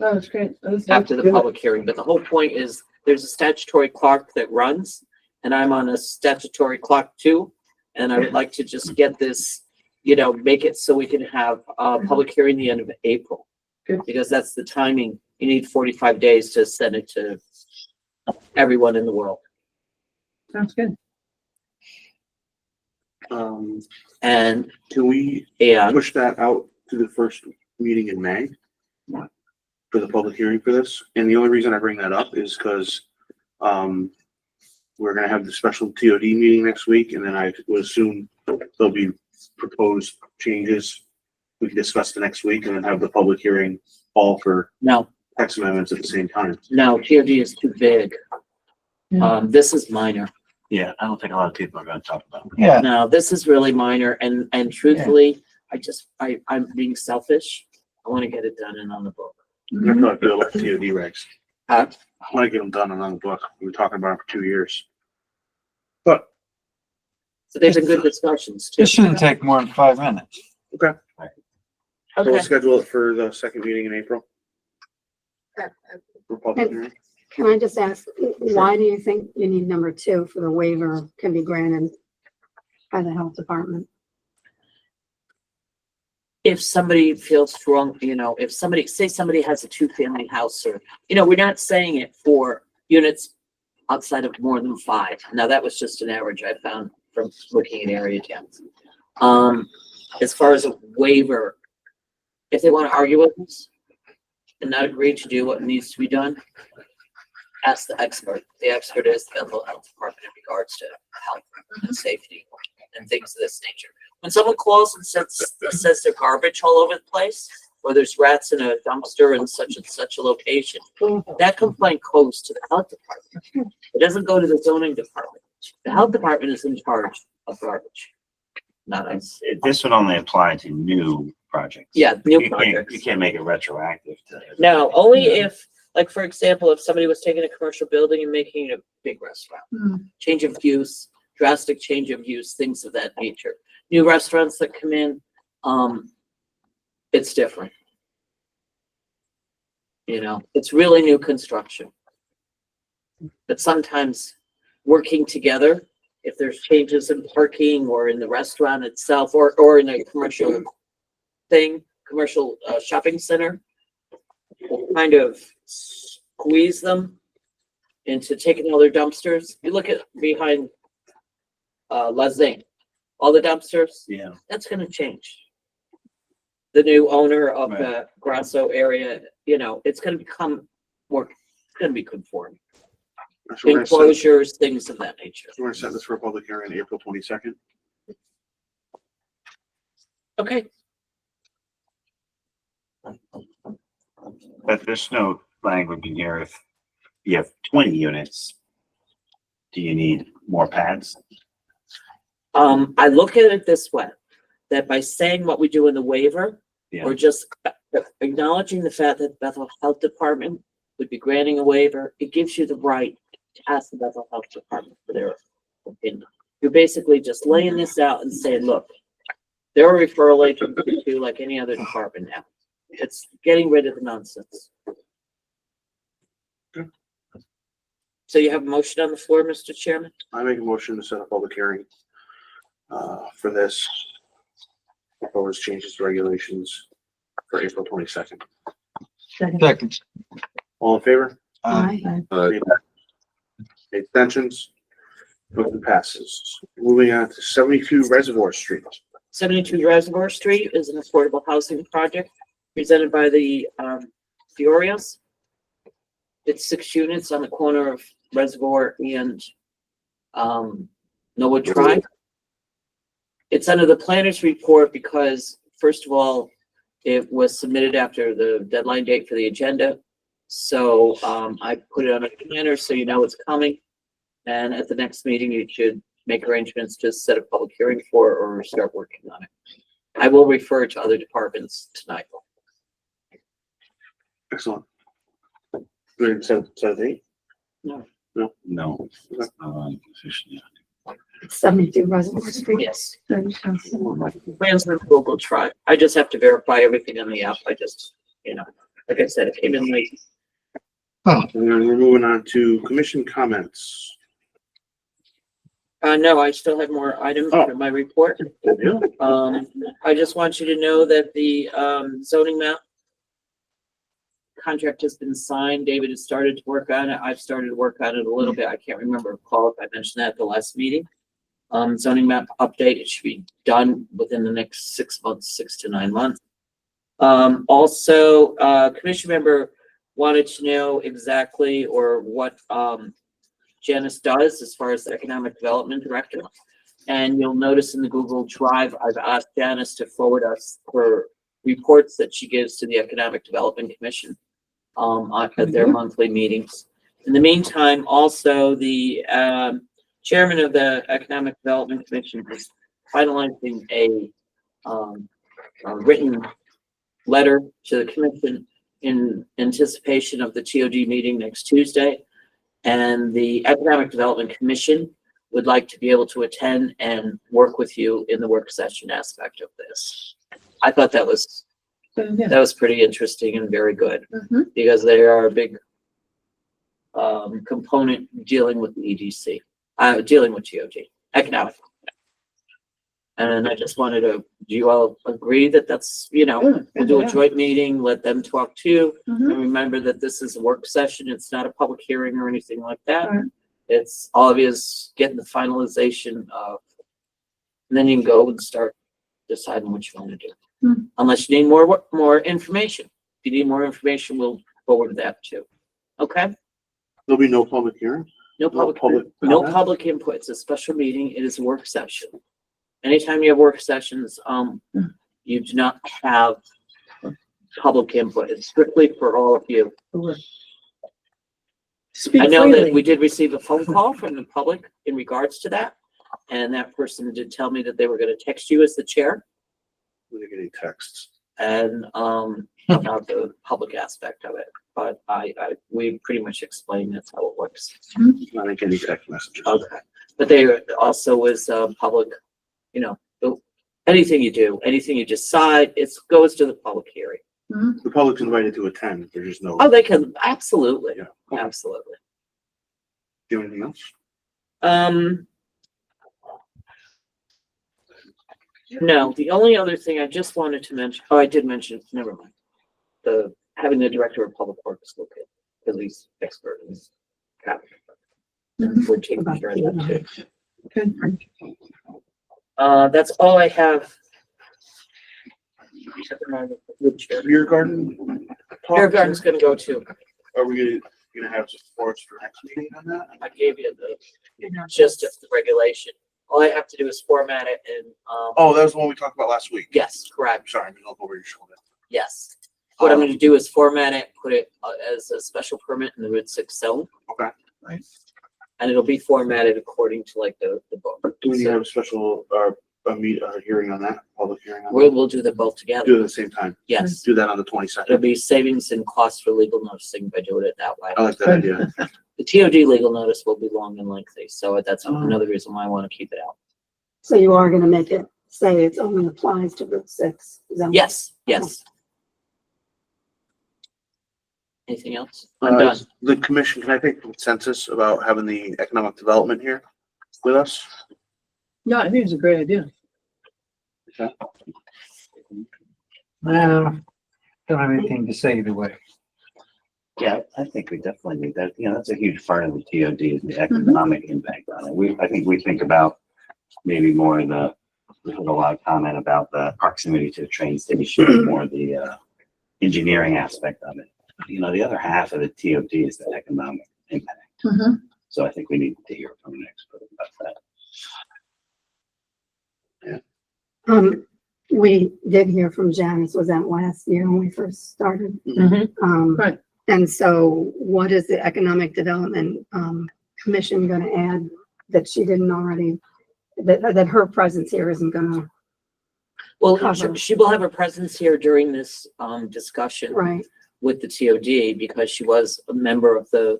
Oh, that's great. after the public hearing. But the whole point is, there's a statutory clock that runs, and I'm on a statutory clock too. And I would like to just get this, make it so we can have a public hearing the end of April. Good. Because that's the timing. You need 45 days to send it to everyone in the world. Sounds good. And, Can we push that out to the first meeting in May? For the public hearing for this? And the only reason I bring that up is because, we're gonna have the special TOD meeting next week, and then I would assume there'll be proposed changes. We can discuss the next week and then have the public hearing all for no, text amendments at the same time. no, TOD is too big. This is minor. Yeah, I don't think a lot of people are gonna talk about it. Yeah. No, this is really minor, and truthfully, I'm being selfish. I want to get it done and on the book. I feel like they're like TOD regs. Huh? I wanna get them done and on the book. We were talking about it for 2 years. But So there's been good discussions too. This shouldn't take more than 5 minutes. So we'll Okay. schedule it for the second meeting in April. For public hearing. Can I just ask, why do you think you need number 2 for the waiver can be granted by the health department? If somebody feels strong, if somebody, say somebody has a 2-family house, or, we're not saying it for units outside of more than 5. Now, that was just an average I found from looking at area towns. As far as a waiver, if they want to argue with us and not agree to do what needs to be done, ask the expert. The expert is the mental health department in regards to health and safety and things of this nature. When someone calls and says there's garbage all over the place, or there's rats in a dumpster in such and such a location, that complaint goes to the health department. It doesn't go to the zoning department. The health department is in charge of garbage, not us. This would only apply to new projects. Yeah, new You can't- projects. You can't make it retroactive to. No, only if, like, for example, if somebody was taking a commercial building and making it a big restaurant, change of use, drastic change of use, things of that nature. New restaurants that come in, it's different. It's really new construction. But sometimes working together, if there's changes in parking or in the restaurant itself, or in a commercial shopping center, we'll kind of squeeze them into taking all their dumpsters. You look at behind Lazine, all the dumpsters, Yeah. that's gonna change. The new owner of Right. the Grasso area, it's gonna become more, it's gonna be conforming. So we're gonna set- Enclosures, things of that nature. so we're gonna set this for a public hearing on April 22nd. Okay. But there's no language in here. If you have 20 units, do you need more pads? I look at it this way, that by saying what we do in the waiver, Yeah. or just acknowledging the fact that Bethel Health Department would be granting a waiver, it gives you the right to ask the Bethel Health Department for their opinion. You're basically just laying this out and saying, look, they're a referral agent to like any other department now. It's getting rid of the nonsense. Good. So you have a motion on the floor, Mr. Chairman? I make a motion to set a public hearing for this proposed changes to regulations for April 22nd. Second. All in favor? Aye. Any abstentions? Motion passes. Moving on to 72 Reservoir Street. 72 Reservoir Street is an affordable housing project presented by the Fiorias. It's 6 units on the corner of Reservoir and Norwood Drive. It's under the planner's report because, first of all, it was submitted after the deadline date for the agenda. So I put it on a planner so you know it's coming. And at the next meeting, you should make arrangements to set a public hearing for or start working on it. I will refer to other departments tonight. Excellent. Good, set a date? No. No? No. Okay. 72 Reservoir Street. Yes. Plans with Google Drive. I just have to verify everything on the app. I just, like I said, it came in late. And then we're moving on to commission comments. No, I still have more items for my report. Yeah. I just want you to know that the zoning map contract has been signed. David has started to work on it. I've started to work on it a little bit. I can't remember, Paul, if I mentioned that at the last meeting. Zoning map update, it should be done within the next 6 months, 6 to 9 months. Also, commission member wanted to know exactly or what Janice does as far as the economic development director. And you'll notice in the Google Drive, I've asked Janice to forward us her reports that she gives to the Economic Development Commission at their monthly meetings. In the meantime, also the chairman of the Economic Development Commission is finalizing a written letter to the commission in anticipation of the TOD meeting next Tuesday. And the Economic Development Commission would like to be able to attend and work with you in the work session aspect of this. I thought that was pretty interesting and very good because they are a big component dealing with the EDC, dealing with TOD, economic. And I just wanted to, do you all agree that that's, we'll do a joint meeting, let them talk too. And remember that this is a work session. It's not a public hearing or anything like that. It's all of you is getting the finalization of, and then you can go and start deciding what you want to do. Unless you need more information. If you need more information, we'll forward that too. Okay? There'll be no public hearing? No public input. It's a special meeting. It is a work session. Anytime you have work sessions, you do not have public input. It's strictly for all of you. I know that we did receive a phone call from the public in regards to that. And that person did tell me that they were going to text you as the chair. We're gonna get any texts. And about the public aspect of it. But we pretty much explained that's how it works. Not like any text messages. Okay. But there also was public, anything you do, anything you decide, it goes to the public hearing. The public's invited to attend. There's just no. Oh, they can, absolutely. Yeah. Absolutely. Do anything else? No, the only other thing I just wanted to mention, I did mention, never mind. Having the director of public works look at least expert in this capital. We're taking care of that too. That's all I have. Beer garden? Beer garden's gonna go too. Are we gonna have supports for next meeting on that? I gave you the gist of the regulation. All I have to do is format it and, Oh, that was the one we talked about last week. yes, correct. Sorry, I'm gonna look over your shoulder. Yes. What I'm gonna do is format it, put it as a special permit in the Route 6 zone. Okay. Right. And it'll be formatted according to like the book. Do we need to So have a special, hearing on that, public hearing on we'll, that? we'll do them both Do together. it at the same time. Yes, Do that on the it'll 22nd. be savings and costs for legal noticing by doing it that way. I like that idea. The TOD legal notice will be long and lengthy, so that's another reason why I want to keep it out. So you are gonna make it say it only applies to Route 6? Is that- Yes, yes. Anything else? I'm done. The commission, can I take consensus about having the economic development here with us? No, I think it's a great idea. Well, don't have anything to say either way. Yeah, I think we definitely need that. You know, that's a huge part of the TOD is the economic impact on it. I think we think about maybe more we had a lot of comment about the proximity to the train station, more the engineering aspect of it. You know, the other half of the TOD is the economic impact. So I think we need to hear from an expert about that. We did hear from Janice, was that last year when we first started? Right. And so what is the Economic Development, Commission gonna add that she didn't already, that her presence here isn't gonna, Well, cover. she will have a presence here during this discussion right? with the TOD because she was a member of the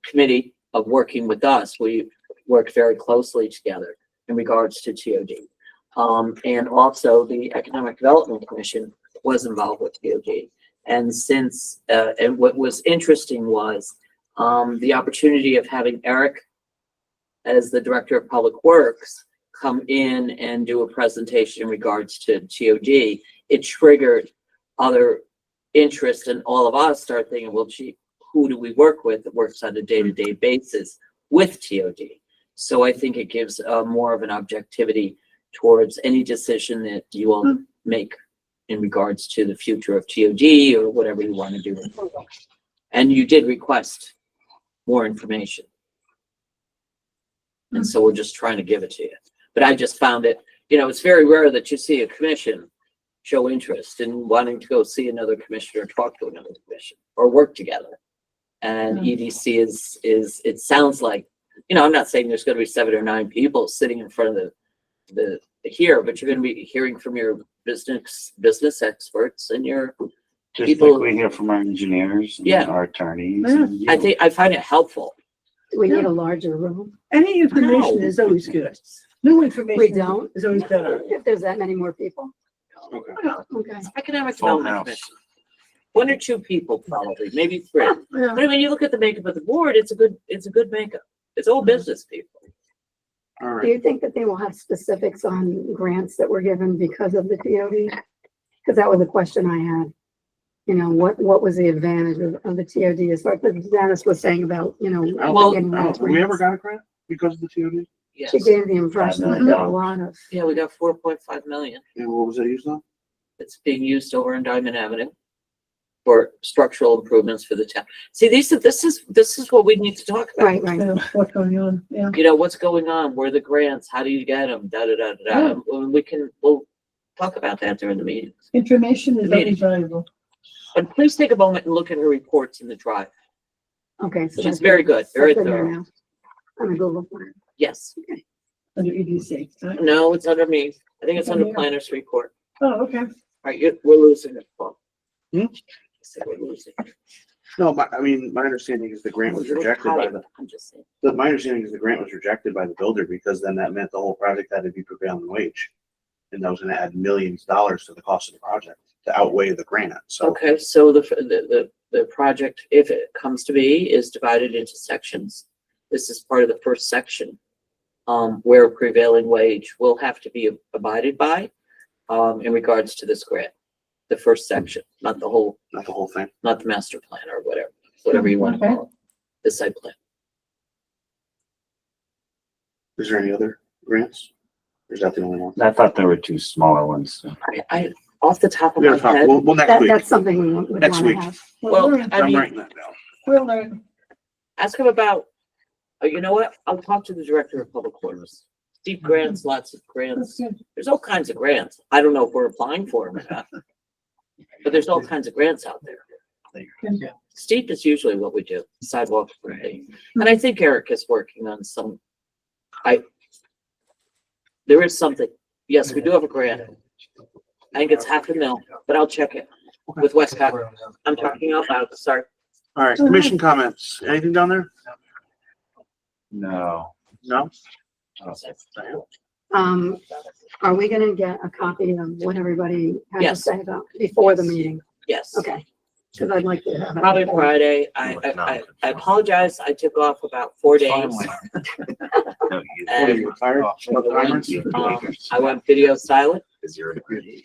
committee of working with us. We worked very closely together in regards to TOD. And also the Economic Development Commission was involved with TOD. And since, and what was interesting was the opportunity of having Eric as the Director of Public Works come in and do a presentation in regards to TOD. It triggered other interest, and all of us start thinking, well, gee, who do we work with that works on a day-to-day basis with TOD? So I think it gives more of an objectivity towards any decision that you will make in regards to the future of TOD or whatever you want to do. And you did request more information. And so we're just trying to give it to you. But I just found it, you know, it's very rare that you see a commission show interest in wanting to go see another commissioner, talk to another commission, or work together. And EDC is, it sounds like, you know, I'm not saying there's going to be 7 or 9 people sitting in front of the here, but you're going to be hearing from your business experts and your Just people. like we hear from our engineers and Yeah. our attorneys. Yeah. and, you I know, think, I find it helpful. Do we need a larger room? Any information is always good. New information. We don't? Is always better. If there's that many more people? Okay. Okay. Economic Full Development house. Commission. 1 or 2 people probably, maybe 3. Yeah. But I mean, you look at the makeup of the board, it's a good makeup. It's all business people. All Do right. you think that they will have specifics on grants that were given because of the TOD? Because that was a question I had. You know, what was the advantage of the TOD as far as Janice was saying about, you know, Well, getting grants. Have we ever got a grant because of the TOD? Yes. She gave the impression that there were a lot of, Yeah, we got 4.5 million. And what was it used on? It's being used over on Diamond Avenue for structural improvements for the town. See, this is what we need to talk about. right, right. Yeah, what's going on? Yeah. You know, what's going on? Where are the grants? How do you get them? Da, da, da, da, da. We'll talk about that during the meetings. Information is Meeting. always valuable. But please take a moment and look at her reports in the drive. Okay. So She's that's very good, very that's in there thorough. now. On a Google form. Yes. Under EDC. Right? No, it's under me. I think it's under Yeah. planner's report. Oh, okay. All right, we're losing it, Paul. Hmm? So we're losing. No, my understanding is the grant was rejected by I'm just saying. my understanding is the grant was rejected by the builder because then that meant the whole project had to be prevailing wage. And that was gonna add millions of dollars to the cost of the project to outweigh the grant. So Okay, so the project, if it comes to be, is divided into sections. This is part of the first section, where prevailing wage will have to be abided by, in regards to this grant. The first section, not the whole thing. Not the master plan or whatever you want to Okay. call it, the site plan. Is there any other grants? Or is that the only one? I thought there were 2 smaller ones. So. I off the top of We're my gonna talk, head. well, next That, week. that's something we would Next want week. to have. Well, I I'm mean, writing that down. We'll learn. ask him about, you know what? I'll talk to the director of public works. Deep grants, lots of That's grants. good. There's all kinds of grants. I don't know if we're applying for them or not. But there's all kinds of grants out there. Steep is usually what we do, sidewalk grading. And I think Eric is working on some, there is something. Yes, we do have a grant. I think it's $500,000, but I'll check it with Westcott. I'm talking out loud, sorry. All right, commission comments. Anything down there? No. No? Are we gonna get a copy of what everybody had to Yes. say about before the meeting? Yes. Okay, because I'd like to have. it. Probably Friday. I apologize. I took off about 4 days. And, I went video silent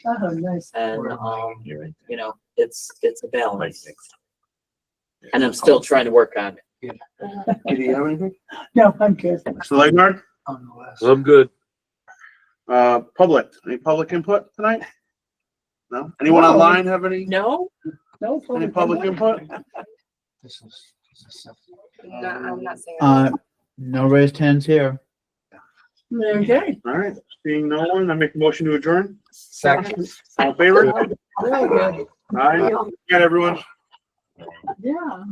Oh, nice. and, you know, it's a balance. And I'm still trying to work on it. Do you have anything? No, I'm good. Mr. Legnard? I'm good. Public, any public input tonight? No? Anyone No. online have any, No, No. any public input? No, I'm not seeing. No raised hands here. Okay. All right, seeing no one, I make a motion to adjourn. Second. All in favor? Really good. All right, good, everyone. Yeah.